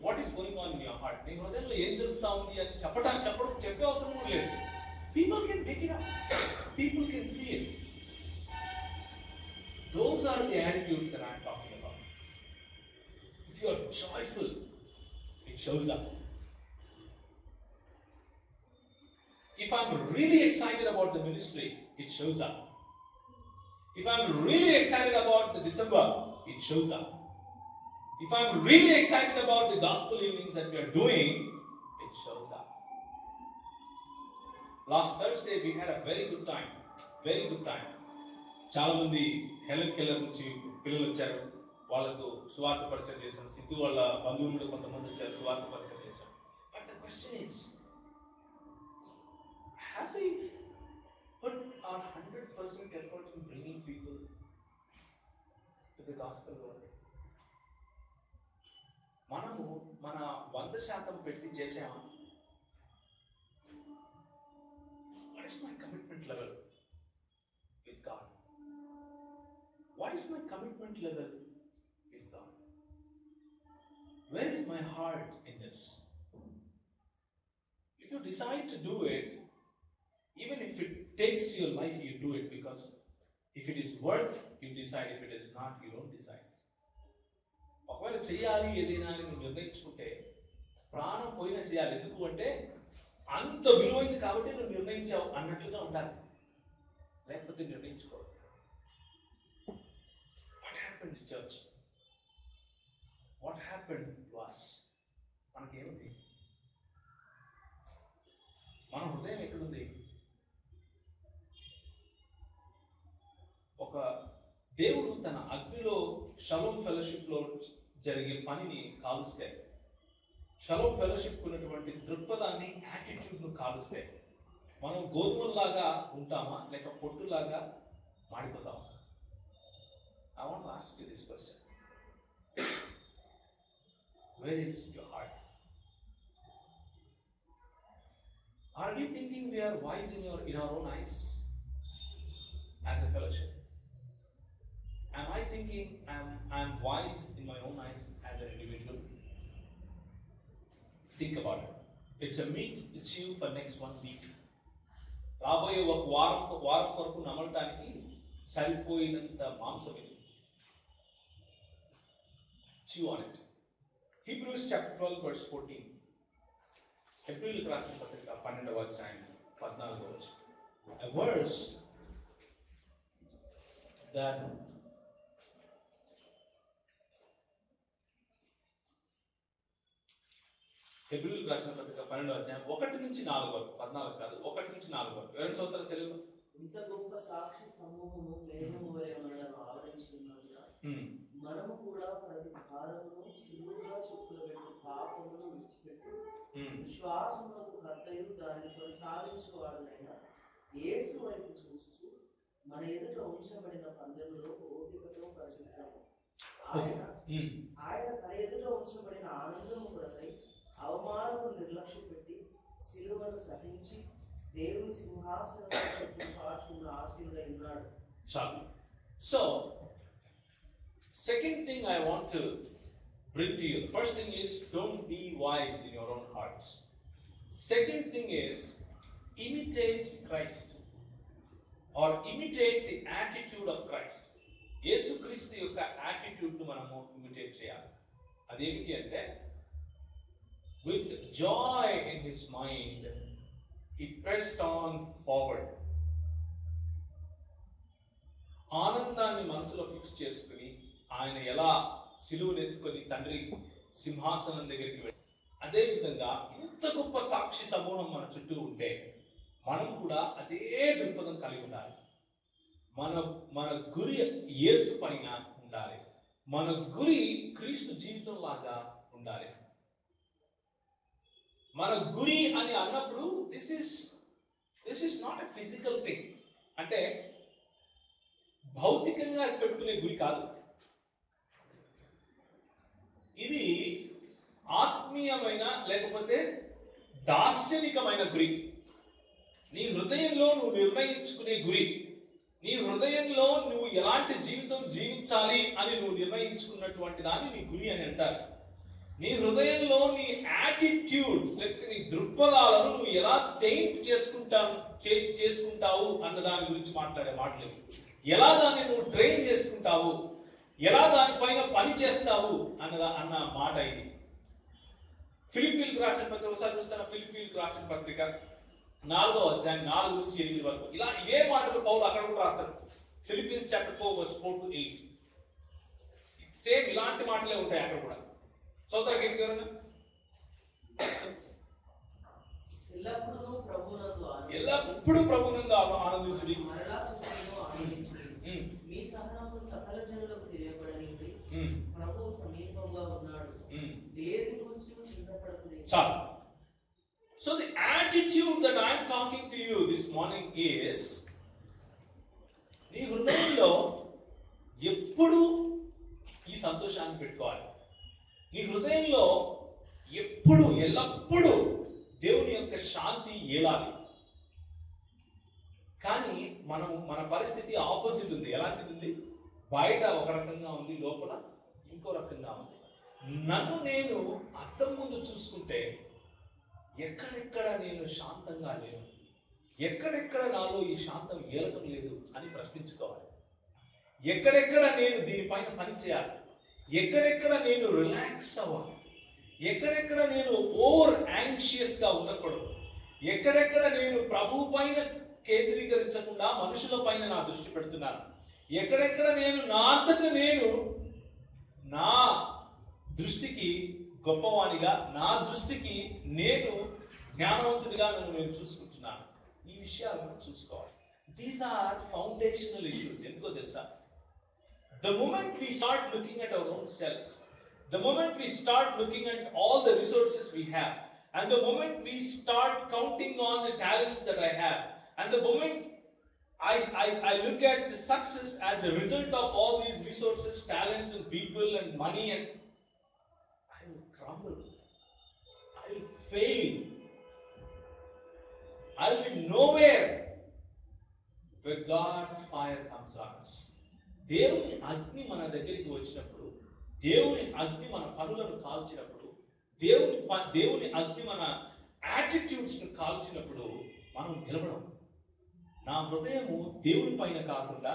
what is going on in your heart. నీ హృదయంలో ఏం జరుగుతా ఉంది అని చెప్పే అవసరం కూడా లేదు. People can pick it up. People can see it. Those are the attitudes that I'm talking about. If you are joyful, it shows up. If I'm really excited about the ministry, it shows up. If I'm really excited about the December, it shows up. If I'm really excited about the gospel evenings that we are doing, it shows up. Last Thursday we had a very good time. Very good time. చాలా మంది Helen Keller నుంచి పిల్లలు వచ్చారు. వాళ్ళకు సువార్త పరిచయం చేశాం. సిద్ధు వాళ్ళ బంధువులు కూడా కొంతమంది వచ్చారు, సువార్త పరిచయం చేశాం. But the question is, have we put our 100% effort in bringing people to the gospel world? మనము మన 100% పెట్టి చేసామా? What is my commitment level with God? is my commitment level with God? Where is my heart in this? If you decide to do it, even if it takes your life, you do it, because if it is worth, you decide. If it is not, you don't decide. ఒకవేళ చేయాలి ఏదైనా అని నువ్వు నిర్ణయించుకుంటే ప్రాణం పోయినా చేయాలి. ఎందుకు అంటే అంత విలువైంది కాబట్టి నువ్వు నిర్ణయించావు అన్నట్లుగా ఉండాలి, లేకపోతే నిర్ణయించుకో. What happens church? What happen to us? మనకేముంది? మన హృదయం ఎక్కడుంది? ఒక దేవుడు తన అగ్నిలో షలోమ్ ఫెలోషిప్ లో జరిగే పనిని కాలుస్తే, షలోమ్ ఫెలోషిప్ ఉన్నటువంటి దృక్పథాన్ని, యాటిట్యూడ్ ను కాలుస్తే మనం గోధుమల్లాగా ఉంటామా లేక పొట్టులాగా మాడిపోతామా? I want to ask you this question. Where is your heart? Are we thinking we are wise in our own eyes as a fellowship? Am I thinking I'm wise in my own eyes as an individual? Think about it. It's a meat to chew for next 1 week. రాబోయే ఒక వారం వరకు నమలటానికి సరిపోయినంత మాంసం ఇది. Chew on it. Hebrews chapter 12 verse 14. హెబ్రీయులకు రాసిన పత్రిక 12వ అధ్యాయం 14వ వచనం. A verse that హెబ్రీయులకు రాసిన పత్రిక 12వ అధ్యాయం 1 నుంచి 4 వరకు, 14 కాదు, 1 నుంచి 4 వరకు. ఎవరైనా చదువుతారా తెలుగు? ఇంత గొప్ప సాక్షి సమూహము మేఘము వలె మనలను ఆవరించి ఉన్నందున మనము కూడా ప్రతి భారమును సులువుగా చుట్టుపెట్టు పాపమును విడిచిపెట్టు విశ్వాసమునకు కర్తయు దానిని కొనసాగించువాడునైన యేసు వైపు చూస్తూ మన ఎదుట ఉంచబడిన పందెములో ఓపికతో పరిగెత్తాము. ఆయన తన ఎదుట ఉంచబడిన ఆనందము కొరకై అవమానమును నిర్లక్ష్యం పెట్టి సిలువను సహించి దేవుని సింహాసనం ఆశీనుడై ఉన్నాడు. చాలు. So, second thing I want to bring to you. The first thing is, don't be wise in your own hearts. Second thing is, imitate Christ or imitate the attitude of Christ. యేసు క్రీస్తు యొక్క attitude ను మనము imitate చేయాలి. అదేమిటి అంటే, with joy in his mind he pressed on forward. ఆనందాన్ని మనసులో fix చేసుకుని ఆయన ఎలా సిలువను ఎత్తుకొని తండ్రి సింహాసనం దగ్గరికి వెళ్ళి, అదే విధంగా ఇంత గొప్ప సాక్షి సమూహం మన చుట్టూ ఉంటే మనం కూడా అదే దృక్పథం కలిగి ఉండాలి. మన గురి యేసు పైన ఉండాలి. మన గురి క్రీస్తు జీవితం లాగా ఉండాలి. మన గురి అని అన్నప్పుడు this is not a physical thing. అంటే భౌతికంగా పెట్టుకునే గురి కాదు, ఇది ఆత్మీయమైన లేకపోతే దార్శనికమైన గురి. నీ హృదయంలో నువ్వు నిర్ణయించుకునే గురి, నీ హృదయంలో నువ్వు ఎలాంటి జీవితం జీవించాలి అని నువ్వు నిర్ణయించుకున్నటువంటి దాన్ని నీ గురి అని అంటారు. నీ హృదయంలో నీ యాటిట్యూడ్ లేకపోతే నీ దృక్పథాలను నువ్వు ఎలా టెయింట్ చేసుకుంటావు అన్న దాని గురించి మాట్లాడే మాటలు. ఎలా దాన్ని నువ్వు ట్రైన్ చేసుకుంటావు, ఎలా దానిపైన పని చేస్తావు అన్న మాట ఇది. ఫిలిప్పీయులకు రాసిన పత్రిక ఒకసారి చూస్తారా? ఫిలిప్పీయులకు రాసిన పత్రిక 4వ అధ్యాయం 4 నుంచి 8 వరకు ఇలా ఇవే మాటలు పౌలు అక్కడ కూడా రాస్తారు. Philippines chapter 4 verse 4 to 8 same ఇలాంటి మాటలే ఉంటాయి అక్కడ కూడా. చదువుతారా గీత గారు? ఎల్లప్పుడూ ప్రభునందు ఆనందించుడి. మీ సహనము సకల జనులకు తెలియబడనివ్వండి. ప్రభువు సమీపంగా ఉన్నాడు. దేని గురించి చింతపడకుడి. చాలు. So the attitude that I am talking to you this morning is, నీ హృదయంలో ఎప్పుడు ఈ సంతోషాన్ని పెట్టుకోవాలి. నీ హృదయంలో ఎప్పుడు ఎల్లప్పుడూ దేవుని యొక్క శాంతి ఏలాలి. కానీ మన పరిస్థితి ఆపోజిట్ ఉంది. ఎలాంటిది ఉంది? బయట ఒక రకంగా ఉంది, లోపల ఇంకో రకంగా ఉంది. నన్ను నేను అద్దం ముందు చూసుకుంటే ఎక్కడెక్కడ నేను శాంతంగా లేను, ఎక్కడెక్కడ నాలో ఈ శాంతం ఏలటం లేదు అని ప్రశ్నించుకోవాలి. ఎక్కడెక్కడ నేను దీనిపైన పని చేయాలి, ఎక్కడెక్కడ నేను రిలాక్స్ అవ్వాలి, ఎక్కడెక్కడ నేను ఓవర్ యాంగ్షియస్గా ఉండకూడదు, ఎక్కడెక్కడ నేను ప్రభు పైన కేంద్రీకరించకుండా మనుషుల పైన నా దృష్టి పెడుతున్నాను, ఎక్కడెక్కడ నేను నా అంతట నేను నా దృష్టికి గొప్పవానిగా, నా దృష్టికి నేను జ్ఞానవంతుడిగా నన్ను నేను చూసుకుంటున్నాను. ఈ విషయాలను చూసుకోవాలి. These are foundational issues. ఎందుకో తెలుసా? The moment we start looking at our own selves, the moment we start looking at all the resources we have, and the moment we start counting on the talents that I have, and the moment I look at the success as a result of all these resources, talents and people and money, and I will crumble, I will fail, I will be nowhere where God's fire comes on us. దేవుని అగ్ని మన దగ్గరికి వచ్చినప్పుడు, దేవుని అగ్ని మన పనులను కాల్చినప్పుడు, దేవుని అగ్ని మన యాటిట్యూడ్స్ను కాల్చినప్పుడు మనం నిలబడం. నా హృదయము దేవుని పైన కాకుండా,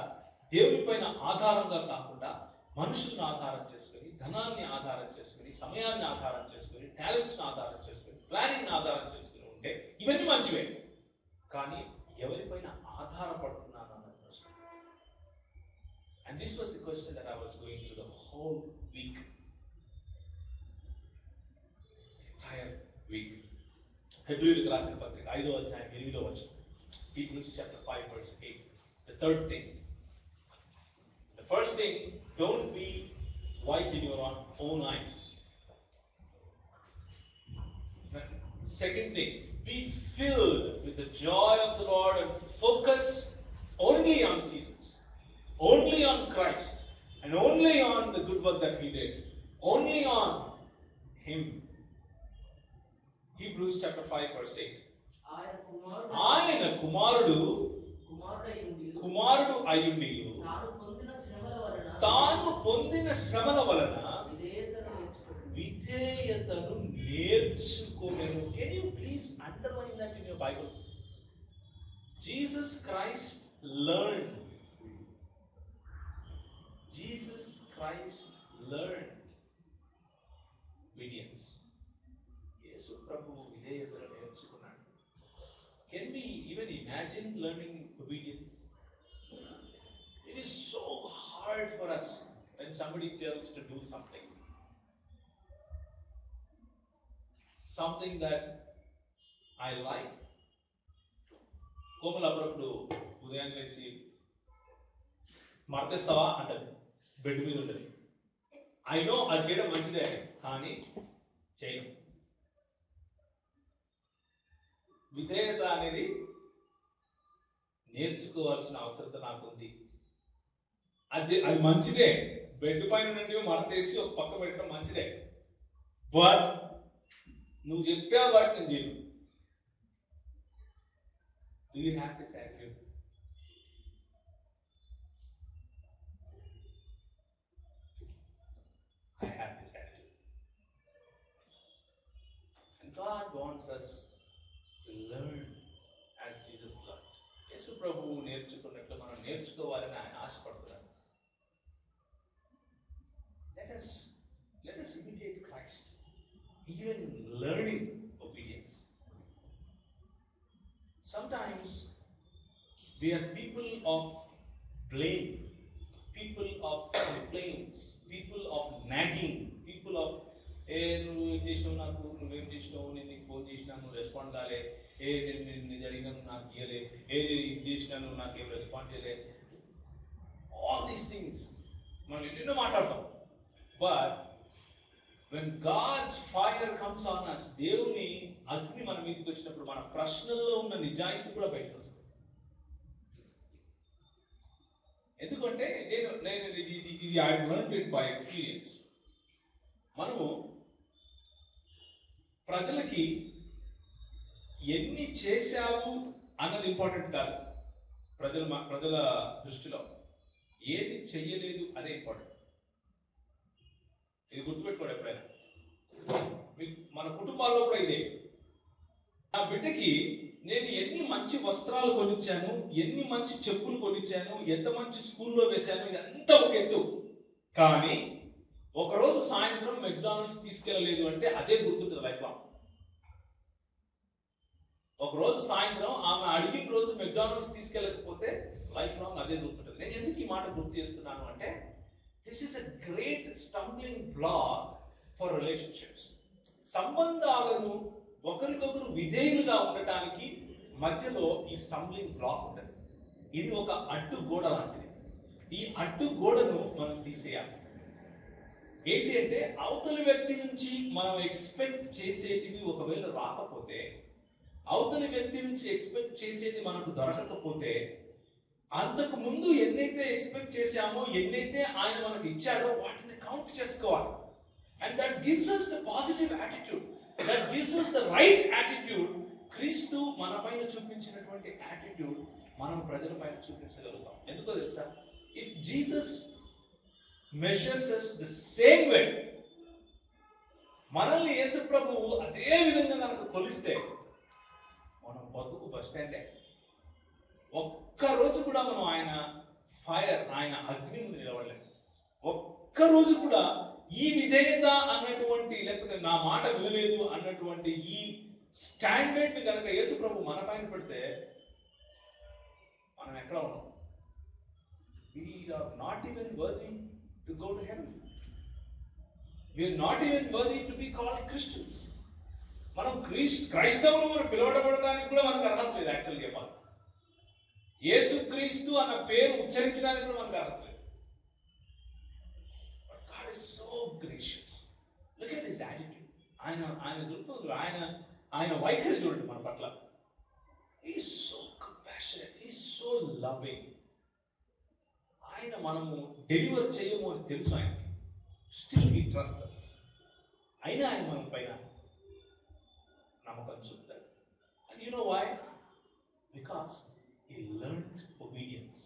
దేవుని పైన ఆధారంగా కాకుండా, మనుషులను ఆధారం చేసుకుని, ధనాన్ని ఆధారం చేసుకుని, సమయాన్ని ఆధారం చేసుకుని, టాలెంట్స్ని ఆధారం చేసుకుని, ప్లానింగ్ని ఆధారం చేసుకుని ఉంటే ఇవన్నీ మంచివే. కానీ ఎవరిపైన ఆధారపడుతున్నాను అన్న ప్రశ్న. And this was the question that I was going through the whole week. Entire week. హెబ్రీయులకు రాసిన పత్రిక 5వ అధ్యాయం 8వ వచనం. Hebrews chapter 5 verse 8. The third thing. The first thing, don't be wise in your own eyes. The second thing, be filled with the joy of the Lord and focus only on Jesus, only on Christ, and only on the good work that He did, only on Him. Hebrews chapter 5 verse 8. ఆయన కుమారుడు అయ్యుండియు తాను పొందిన శ్రమల వలన విధేయతను నేర్చుకోలేను. Can you please underline that in your Bible? Jesus Christ learned. Jesus Christ learned obedience. Yesu ప్రభువు విధేయతను నేర్చుకున్నాడు. Can we even imagine learning obedience? It is so hard for us when somebody tells to do something that I like. కోమలు అప్పుడప్పుడు ఉదయం లేచి మర్తేస్తావా అంటది, bed మీద ఉంటుంది. I know అది చేయడం మంచిదే, కానీ చేయను. విధేయత అనేది నేర్చుకోవాల్సిన అవసరత నాకుంది. అది మంచిదే. బెడ్ పైన నుండి మడతేసి ఒక పక్క పెట్టడం మంచిదే. బట్ నువ్వు చెప్పావు కాబట్టి నేను చేయను. Do you have this attitude? I have this attitude. And God wants us to learn as Jesus learned. యేసు ప్రభువు నేర్చుకున్నట్లు మనం నేర్చుకోవాలని ఆయన ఆశపడుతున్నాడు. Let us imitate Christ, even learning obedience. Sometimes we are people of blame, people of complaints, people of nagging, people of నువ్వు ఏం చేసినావు, నువ్వేం చేసినావు, నేను నీకు ఫోన్ చేసినా నువ్వు రెస్పాండ్ కాలే, నేను జరిగినాను నాకు ఇయ్యలే, ఇది చేసినాను నాకేం రెస్పాండ్ చేయలే. ఆల్ దీస్ థింగ్స్ మనం ఎన్నెన్నో మాట్లాడతాం. But when God's fire comes on us, దేవుని అగ్ని మన మీదకి వచ్చినప్పుడు మన ప్రశ్నల్లో ఉన్న నిజాయితీ కూడా బయటకు వస్తుంది. ఎందుకంటే ఇది I learned it by experience. మనము ప్రజలకి ఎన్ని చేశావు అన్నది ఇంపార్టెంట్ కాదు. ప్రజల దృష్టిలో ఏది చెయ్యలేదు అదే ఇంపార్టెంట్. ఇది గుర్తుపెట్టుకోండి ఎప్పుడైనా. మన కుటుంబాల్లో కూడా ఇదే. నా బిడ్డకి నేను ఎన్ని మంచి వస్త్రాలు కొనిచ్చాను, ఎన్ని మంచి చెప్పులు కొనిచ్చాను, ఎంత మంచి స్కూల్లో వేశాను, ఇదంతా ఒక ఎత్తు. కానీ ఒకరోజు సాయంత్రం మెక్డానల్డ్స్ తీసుకెళ్ళలేదు అంటే అదే గుర్తుంటుంది లైఫ్ లాంగ్. ఒకరోజు సాయంత్రం ఆమె అడిగిన రోజు మెక్డానల్డ్స్ తీసుకెళ్ళకపోతే లైఫ్ లాంగ్ అదే గుర్తుంటుంది. నేను ఎందుకు ఈ మాట గుర్తు చేస్తున్నాను అంటే this is a great stumbling block for relationships. సంబంధాలను ఒకరికొకరు విధేయులుగా ఉండటానికి మధ్యలో ఈ స్టంబ్లింగ్ బ్లాక్ ఉంటుంది. ఇది ఒక అడ్డు గోడ లాంటిది. ఈ అడ్డు గోడను మనం తీసేయాలి. ఏంటి అంటే అవతలి వ్యక్తి నుంచి మనం ఎక్స్పెక్ట్ చేసేటివి ఒకవేళ రాకపోతే, అవతలి వ్యక్తి నుంచి ఎక్స్పెక్ట్ చేసేది మనకు దొరకకపోతే, అంతకు ముందు ఎన్నైతే ఎక్స్పెక్ట్ చేశామో, ఎన్నైతే ఆయన మనకు ఇచ్చాడో వాటిని కౌంట్ చేసుకోవాలి. And that gives us the positive attitude, that gives us the right attitude. క్రీస్తు మన పైన చూపించినటువంటి యాటిట్యూడ్ మనం ప్రజల పైన చూపించగలుగుతాం. ఎందుకో తెలుసా? If Jesus measures us the same way, మనల్ని యేసు ప్రభువు అదే విధంగా మనకు కొలిస్తే మనం బతుకు బస్ స్టాండే. ఒక్కరోజు కూడా మనం ఆయన అగ్ని ముందు నిలబడలేదు. ఒక్కరోజు కూడా ఈ విధేయత అన్నటువంటి, లేకపోతే నా మాట వినలేదు అన్నటువంటి ఈ స్టాండర్డ్ ని కనుక యేసు ప్రభు మన పైన పెడితే మనం ఎక్కడ ఉన్నాం? We are not even worthy to go to heaven. We are not even worthy to be called Christians. మనం క్రైస్తవులు మనం పిలవబడడానికి కూడా మనకు అర్హత లేదు. యాక్చువల్గా చెప్పాలి, యేసు క్రీస్తు అన్న పేరు ఉచ్చరించడానికి కూడా మనకు అర్హత లేదు. But God is so gracious. Look at his attitude. ఆయన దృక్పథం, ఆయన వైఖరి చూడండి మన పట్ల. He is so compassionate. He is so loving. ఆయన మనము డెలివర్ చేయము అని తెలుసు ఆయనకి. Still he trust us. అయినా ఆయన మన పైన నమ్మకం చూపుతాడు. And you know why? Because he learned obedience.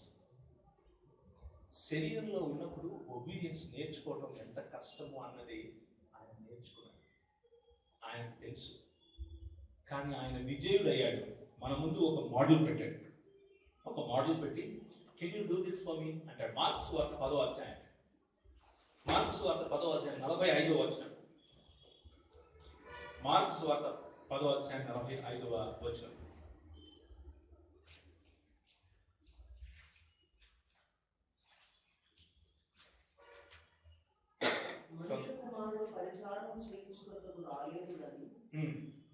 శరీరంలో ఉన్నప్పుడు ఒబీడియన్స్ నేర్చుకోవడం ఎంత కష్టమో అన్నది ఆయన నేర్చుకున్నాడు. ఆయనకు తెలుసు. కానీ ఆయన విజయుడయ్యాడు. మన ముందు ఒక మోడల్ పెట్టాడు. ఒక మోడల్ పెట్టి, can you do this for me అంటాడు. మార్క్స్ వార్త 10వ అధ్యాయం, 45వ వచనం. మార్క్స్ వార్త 10వ అధ్యాయం 45వ వచనం. మనుష్య కుమారుడు పరిచారం చేయించుటకు రాలేదు అని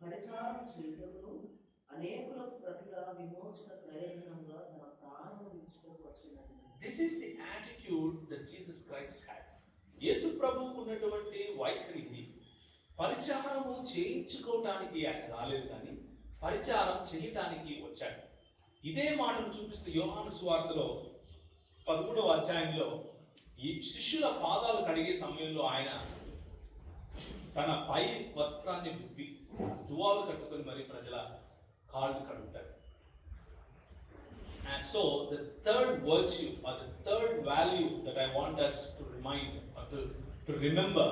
పరిచారం చేయటమును అనేకులకు ప్రతిగా విమోచన ప్రయోజనంగా తన ప్రాణము ఇచ్చుటకు వచ్చినది. This is the attitude that Jesus Christ had. యేసు ప్రభువుకు ఉన్నటువంటి వైఖరి ఇది. పరిచారము చేయించుకోవటానికి ఆయన రాలేదు కానీ పరిచారం చేయటానికి వచ్చాడు. ఇదే మాటను చూపిస్తూ యోహాను సువార్తలో 13వ అధ్యాయంలో ఈ శిష్యుల పాదాలు కడిగే సమయంలో ఆయన తన పై వస్త్రాన్ని విప్పి దువాలు కట్టుకొని మరి ప్రజల కాళ్ళు కడుగుతాడు. And so the third virtue or the third value that I want us to remind or to remember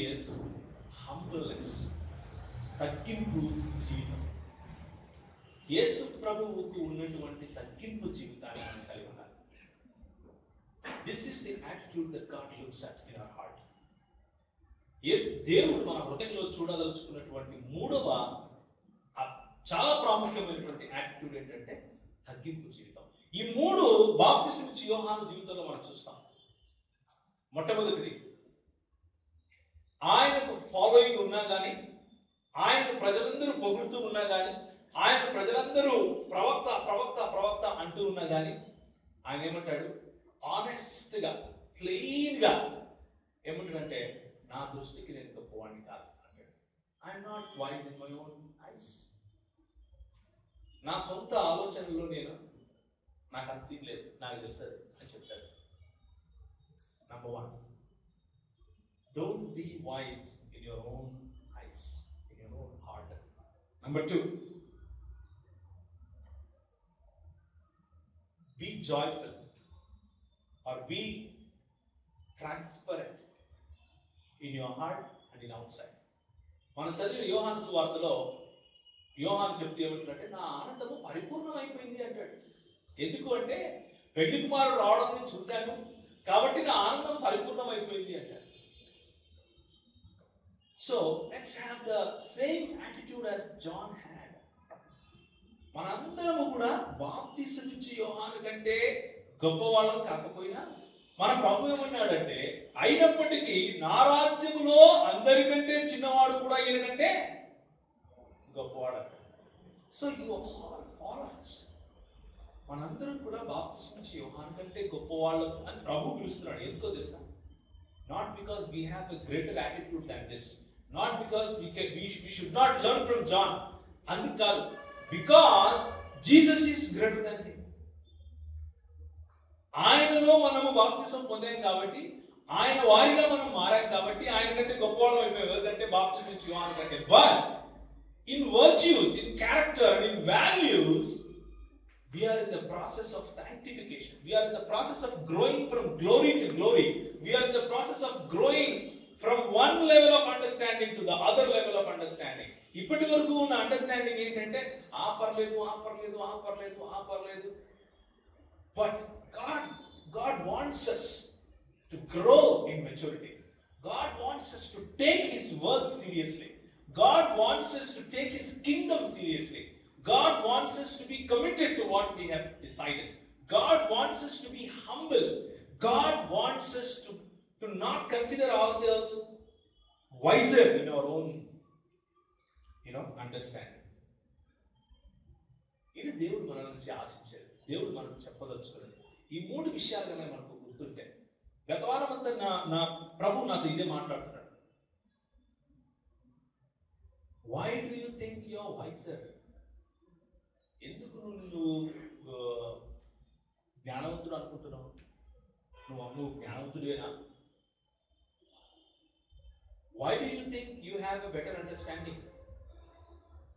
is humbleness. తగ్గింపు జీవితం. యేసు ప్రభువుకు ఉన్నటువంటి తగ్గింపు జీవితాన్ని మనం కలిగి ఉండాలి. This is the attitude that God looks at in our heart. దేవుడు మన హృదయంలో చూడదలుచుకున్నటువంటి మూడవ చాలా ప్రాముఖ్యమైనటువంటి యాటిట్యూడ్ ఏంటంటే తగ్గింపు జీవితం. ఈ మూడు బాప్తిస్మిచ్చి యోహాను జీవితంలో మనం చూస్తాం. మొట్టమొదటిది, ఆయనకు ఫాలోయింగ్ ఉన్నా కానీ, ఆయనకు ప్రజలందరూ పొగుడుతూ ఉన్నా కానీ, ఆయనకు ప్రజలందరూ ప్రవక్త ప్రవక్త ప్రవక్త అంటూ ఉన్నా కానీ, ఆయన ఏమంటాడు? ఆనెస్ట్ గా, ప్లెయిన్ గా ఏమంటాడంటే, నా దృష్టికి నేను గొప్పవాడిని కాదు అంటాడు. I'm not wise in my own eyes. నా సొంత ఆలోచనలో నాకు అంత సీన్ లేదు, నాకు తెలుసది అని చెప్తాడు. Number 1, don't be wise in your own eyes, in your own heart. Number 2, be joyful. or be transparent in your heart and in outside. మనం చదివిన యోహాను సువార్తలో యోహాను చెప్తే ఏమంటాడంటే నా ఆనందము పరిపూర్ణమైపోయింది అంటాడు. ఎందుకు అంటే పెళ్లి కుమారుడు రావడం నేను చూశాను కాబట్టి నా ఆనందం పరిపూర్ణమైపోయింది అంటాడు. So let's have the same attitude as John had. మనందరము కూడా బాప్తిసం ఇచ్చి యోహాను కంటే గొప్పవాళ్ళం కాకపోయినా మన ప్రభు ఏమన్నాడంటే అయినప్పటికీ నా రాజ్యములో అందరికంటే చిన్నవాడు కూడా ఈయనకంటే గొప్పవాడు. సో మనందరం కూడా బాప్తిసం ఇచ్చి యోహాను కంటే గొప్పవాళ్ళం అని ప్రభు పిలుస్తున్నాడు. ఎందుకో తెలుసా? Not because we have a greater attitude than this, not because we should not learn from John, అందుకు కాదు, because Jesus is greater than him. ఆయనలో మనము బాప్తిసం పొందాం కాబట్టి, ఆయన వారిగా మనం మారాం కాబట్టి ఆయన కంటే గొప్పవాళ్ళం అయిపోయాం. ఎందుకంటే బాప్తిసం ఇచ్చి యోహాను కంటే. But in virtues, in character, and in values, we are in the process of sanctification. We are in the process of growing from glory to glory. We are in the process of growing from one level of understanding to the other level of understanding. ఇప్పటి వరకు ఉన్న understanding ఏంటంటే ఆ పర్లేదు. But God wants us to grow in maturity. God wants us to take His word seriously. God wants us to take His kingdom seriously. God wants us to be committed to what we have decided. God wants us to be humble. God wants us to not consider ourselves wiser in our own, understanding. ఇది దేవుడు మన నుంచి ఆశించేది, దేవుడు మనకు చెప్పదలుచుకున్నది. ఈ మూడు విషయాలుగానే మనకు గుర్తుంటే, గత వారం అంతా నా ప్రభు నాతో ఇదే మాట్లాడుతున్నాడు. Why do you think you are wiser? ఎందుకు నువ్వు జ్ఞానవంతుడు అనుకుంటున్నావు? నువ్వు జ్ఞానవంతుడివేనా? Why do you think you have a better understanding?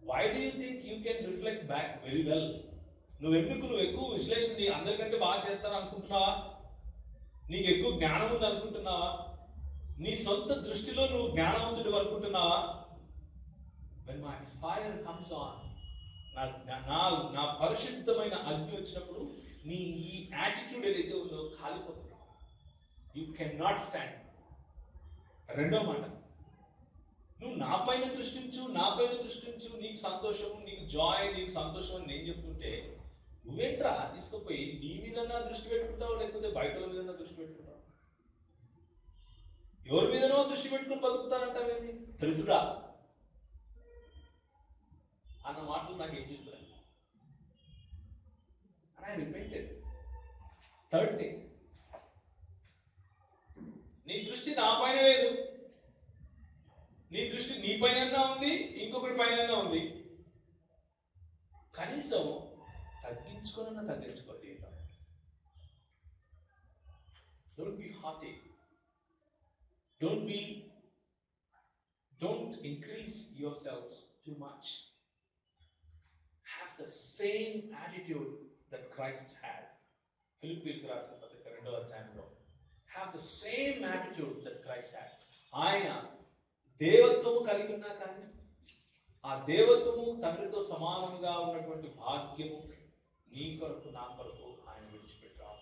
Why do you think you can reflect back very well? నువ్వు ఎక్కువ విశ్లేషణ అందరికంటే బాగా చేస్తాను అనుకుంటున్నావా? నీకు ఎక్కువ జ్ఞానం ఉంది అనుకుంటున్నావా? నీ సొంత దృష్టిలో నువ్వు జ్ఞానవంతుడు అనుకుంటున్నావా? When my fire comes on, నా పరిశుద్ధమైన అగ్ని వచ్చినప్పుడు నీ ఈ యాటిట్యూడ్ ఏదైతే ఉందో కాలిపోతుంది. You can not stand. రెండో మాట, నువ్వు నా పైన దృష్టించు, నీకు సంతోషము, నీకు జాయ్, నీకు సంతోషం అని నేను చెప్తుంటే నువ్వేంట్రా తీసుకుపోయి నీ మీదన్నా దృష్టి పెట్టుకుంటావు, లేకపోతే బయట మీదన్నా దృష్టి పెట్టుకుంటావు? ఎవరి మీదనో దృష్టి పెట్టుకుని బతుకుతానంటావేంది? దరిద్రుడా అన్న మాటలు నాకు ఏం చేస్తున్నాయి? And I repented. Third thing, నీ దృష్టి నా పైన లేదు, నీ దృష్టి నీ పైన ఉంది, ఇంకొకటి పైన ఉంది. కనీసం తగ్గించుకో జీవితం. Don't be haughty. Don't increase yourselves too much. Have the same attitude that Christ had. ఫిలిప్పీయులకు రాసిన పత్రిక 2వ అధ్యాయంలో have the same attitude that Christ had. ఆయన దేవత్వము కలిగి ఉన్నా కానీ ఆ దేవత్వము తండ్రితో సమానంగా ఉన్నటువంటి భాగ్యము నీ కొరకు నా కొరకు ఆయన విడిచిపెట్టారు.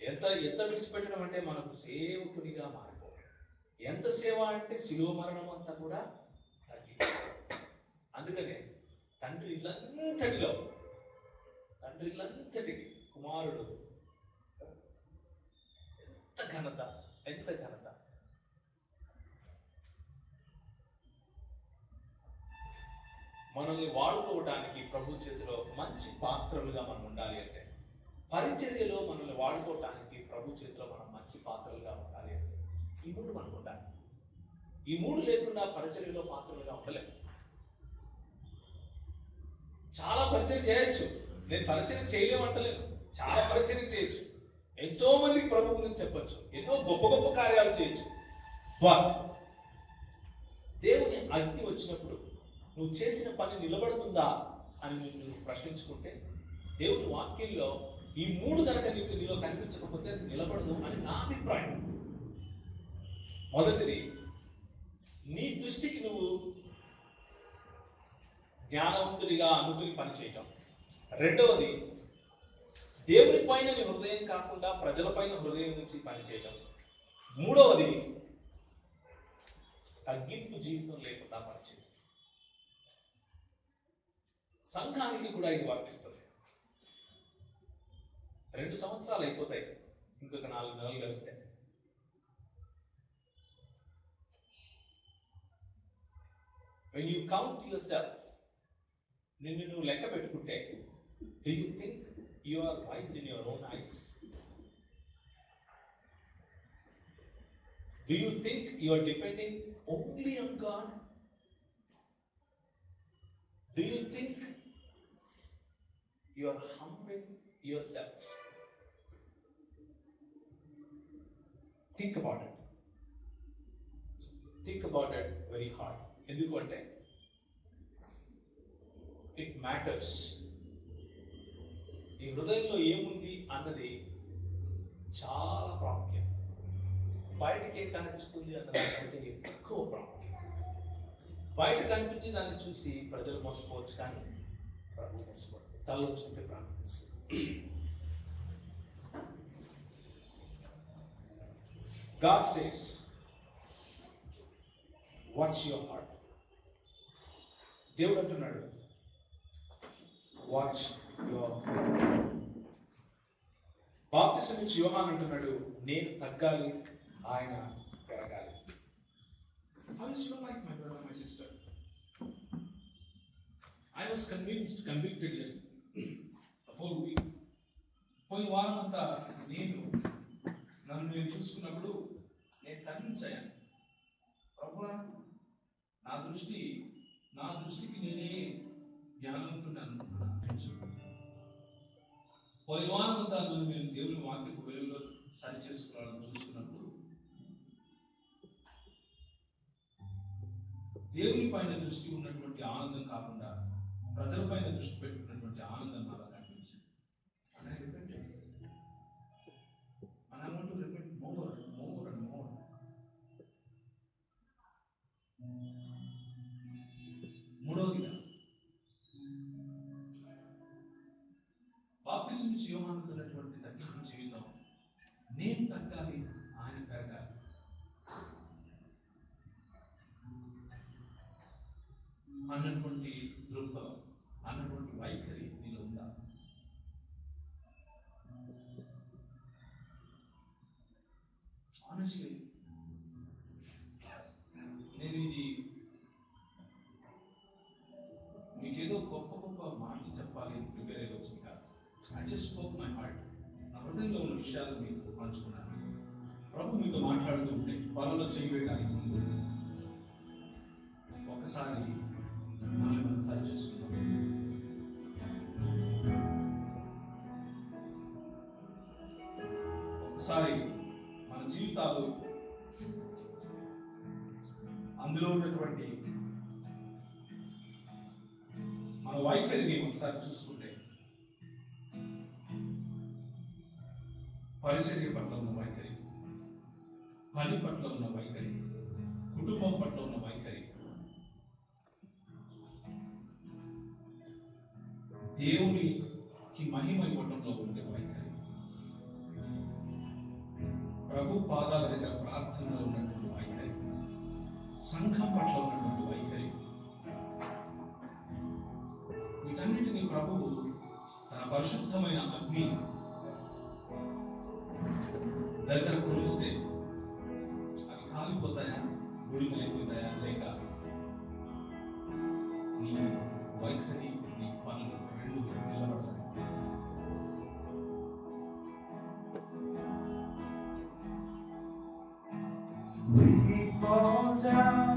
ఎంత విడిచిపెట్టడం అంటే మనకు సేవకునిగా మారిపోవడం. ఎంత సేవ అంటే శిలువ మరణం అంతా కూడా అందుకనే తండ్రి ఇల్లంతటికి కుమారుడు ఎంత ఘనత. మనల్ని వాడుకోవడానికి ప్రభు చేతిలో మంచి పాత్రలుగా మనం ఉండాలి అంటే, పరిచర్యలో మనల్ని వాడుకోవడానికి ప్రభు చేతిలో మనం మంచి పాత్రలుగా ఉండాలి అంటే ఈ మూడు మనకు ఉండాలి. ఈ మూడు లేకుండా పరిచర్యలో పాత్రలుగా ఉండలేము. చాలా పరిచయం చేయొచ్చు, నేను పరిచయం చేయలేమంటలేను, చాలా పరిచయం చేయొచ్చు, ఎంతో మందికి ప్రభు గురించి చెప్పచ్చు, ఎన్నో గొప్ప కార్యాలు చేయొచ్చు. బట్ దేవుని అగ్ని వచ్చినప్పుడు నువ్వు చేసిన పని నిలబడుతుందా అని నువ్వు ప్రశ్నించుకుంటే, దేవుని వాక్యంలో ఈ 3 కనుక నీలో కనిపించకపోతే అది నిలబడదు అని నా అభిప్రాయం. మొదటిది, నీ దృష్టికి నువ్వు జ్ఞానవంతుడిగా అనుకుని పనిచేయటం. రెండవది, దేవుని పైన నీ హృదయం కాకుండా ప్రజల పైన హృదయం నుంచి పనిచేయటం. మూడవది, తగ్గింపు జీవితం లేకుండా పనిచేయటం. సంఘానికి కూడా ఇది వర్తిస్తుంది. 2 సంవత్సరాలు అయిపోతాయి, ఇంకొక 4 నెలలు కలిస్తే. When you count yourself, నిన్ను నువ్వు లెక్క పెట్టుకుంటే, do you think you are wise in your own eyes? Do you think you are depending only on God? Do you think you are humbling yourself? Think about it. Think about it very hard. ఎందుకంటే it matters. ఈ హృదయంలో ఏముంది అన్నది చాలా ప్రాముఖ్యం. బయటకి ఏం కనిపిస్తుంది అన్నది ఎక్కువ ప్రాముఖ్యం. బయట కనిపించి దాన్ని చూసి ప్రజలు మోసపోవచ్చు, కానీ ప్రభు మోసపోవచ్చు. తలలోచుకుంటే ప్రారంభించాలి. God says, watch your heart. దేవుడు అంటున్నాడు, వాచ్ యువర్ హార్ట్. బాప్తిసం ఇచ్చి యోహాను అంటున్నాడు, నేను తగ్గాలి, ఆయన పెరగాలి. How is your life, my brother, my sister? I was convicted yesterday, the whole week. పోయిన వారం అంతా నన్ను చూసుకున్నప్పుడు నేను తగ్గించాను. ప్రభువా, నా దృష్టికి నేనే జ్ఞానవంతుడను. పోయిన వారం అంతా నేను దేవుని వాక్యపు వెలుగులో సరి చేసుకోవాలని చూసుకున్నప్పుడు దేవుని పైన దృష్టి ఉన్నటువంటి ఆనందం కాకుండా ప్రజల పైన దృష్టి పెట్టుకున్నటువంటి ఆనందం నాలో కనిపించింది. And I repented. And I want to repent more and more and more. మూడవదిగా, బాప్తిసం ఇచ్చి యోహాను ఉన్నటువంటి తగ్గింపు జీవితం, నేను తగ్గాలి, ఆయన పెరగాలి అన్నటువంటి దృక్పథం, అన్నటువంటి వైఖరి నీలో ఉందా? Honestly, నేను ఇది మీకేదో గొప్ప మాటలు చెప్పాలి ప్రిపేర్ అయ్యి వచ్చింది కాదు. I just spoke my heart. నా హృదయంలో ఉన్న విషయాలు మీతో పంచుకున్నాను. ప్రభు మీతో మాట్లాడుతూ ఉంటే పనుల్లో చేయడానికి ముందు ఒకసారి మనం సరి చేసుకున్నాం. ఒకసారి మన జీవితాలు, అందులో ఉన్నటువంటి మన వైఖరిని ఒకసారి చూసుకుంటే, పరిచర్య పట్ల ఉన్న వైఖరి, పని పట్ల ఉన్న వైఖరి, కుటుంబం పట్ల ఉన్న వైఖరి, దేవునికి మహిమ ఇవ్వటంలో ఉండే వైఖరి, ప్రభు పాదాల దగ్గర ప్రార్థనలో ఉన్నటువంటి వైఖరి, సంఘం పట్ల ఉన్నటువంటి వైఖరి, వీటన్నిటినీ ప్రభువు తన పరిశుద్ధమైన అగ్ని దగ్గర కురిస్తే అవి కాలిపోతాయా, గుడిపోతాయా, లేక నీ వైఖరి, నీ పనులు రెండు నిలబడతాయి. We fall down.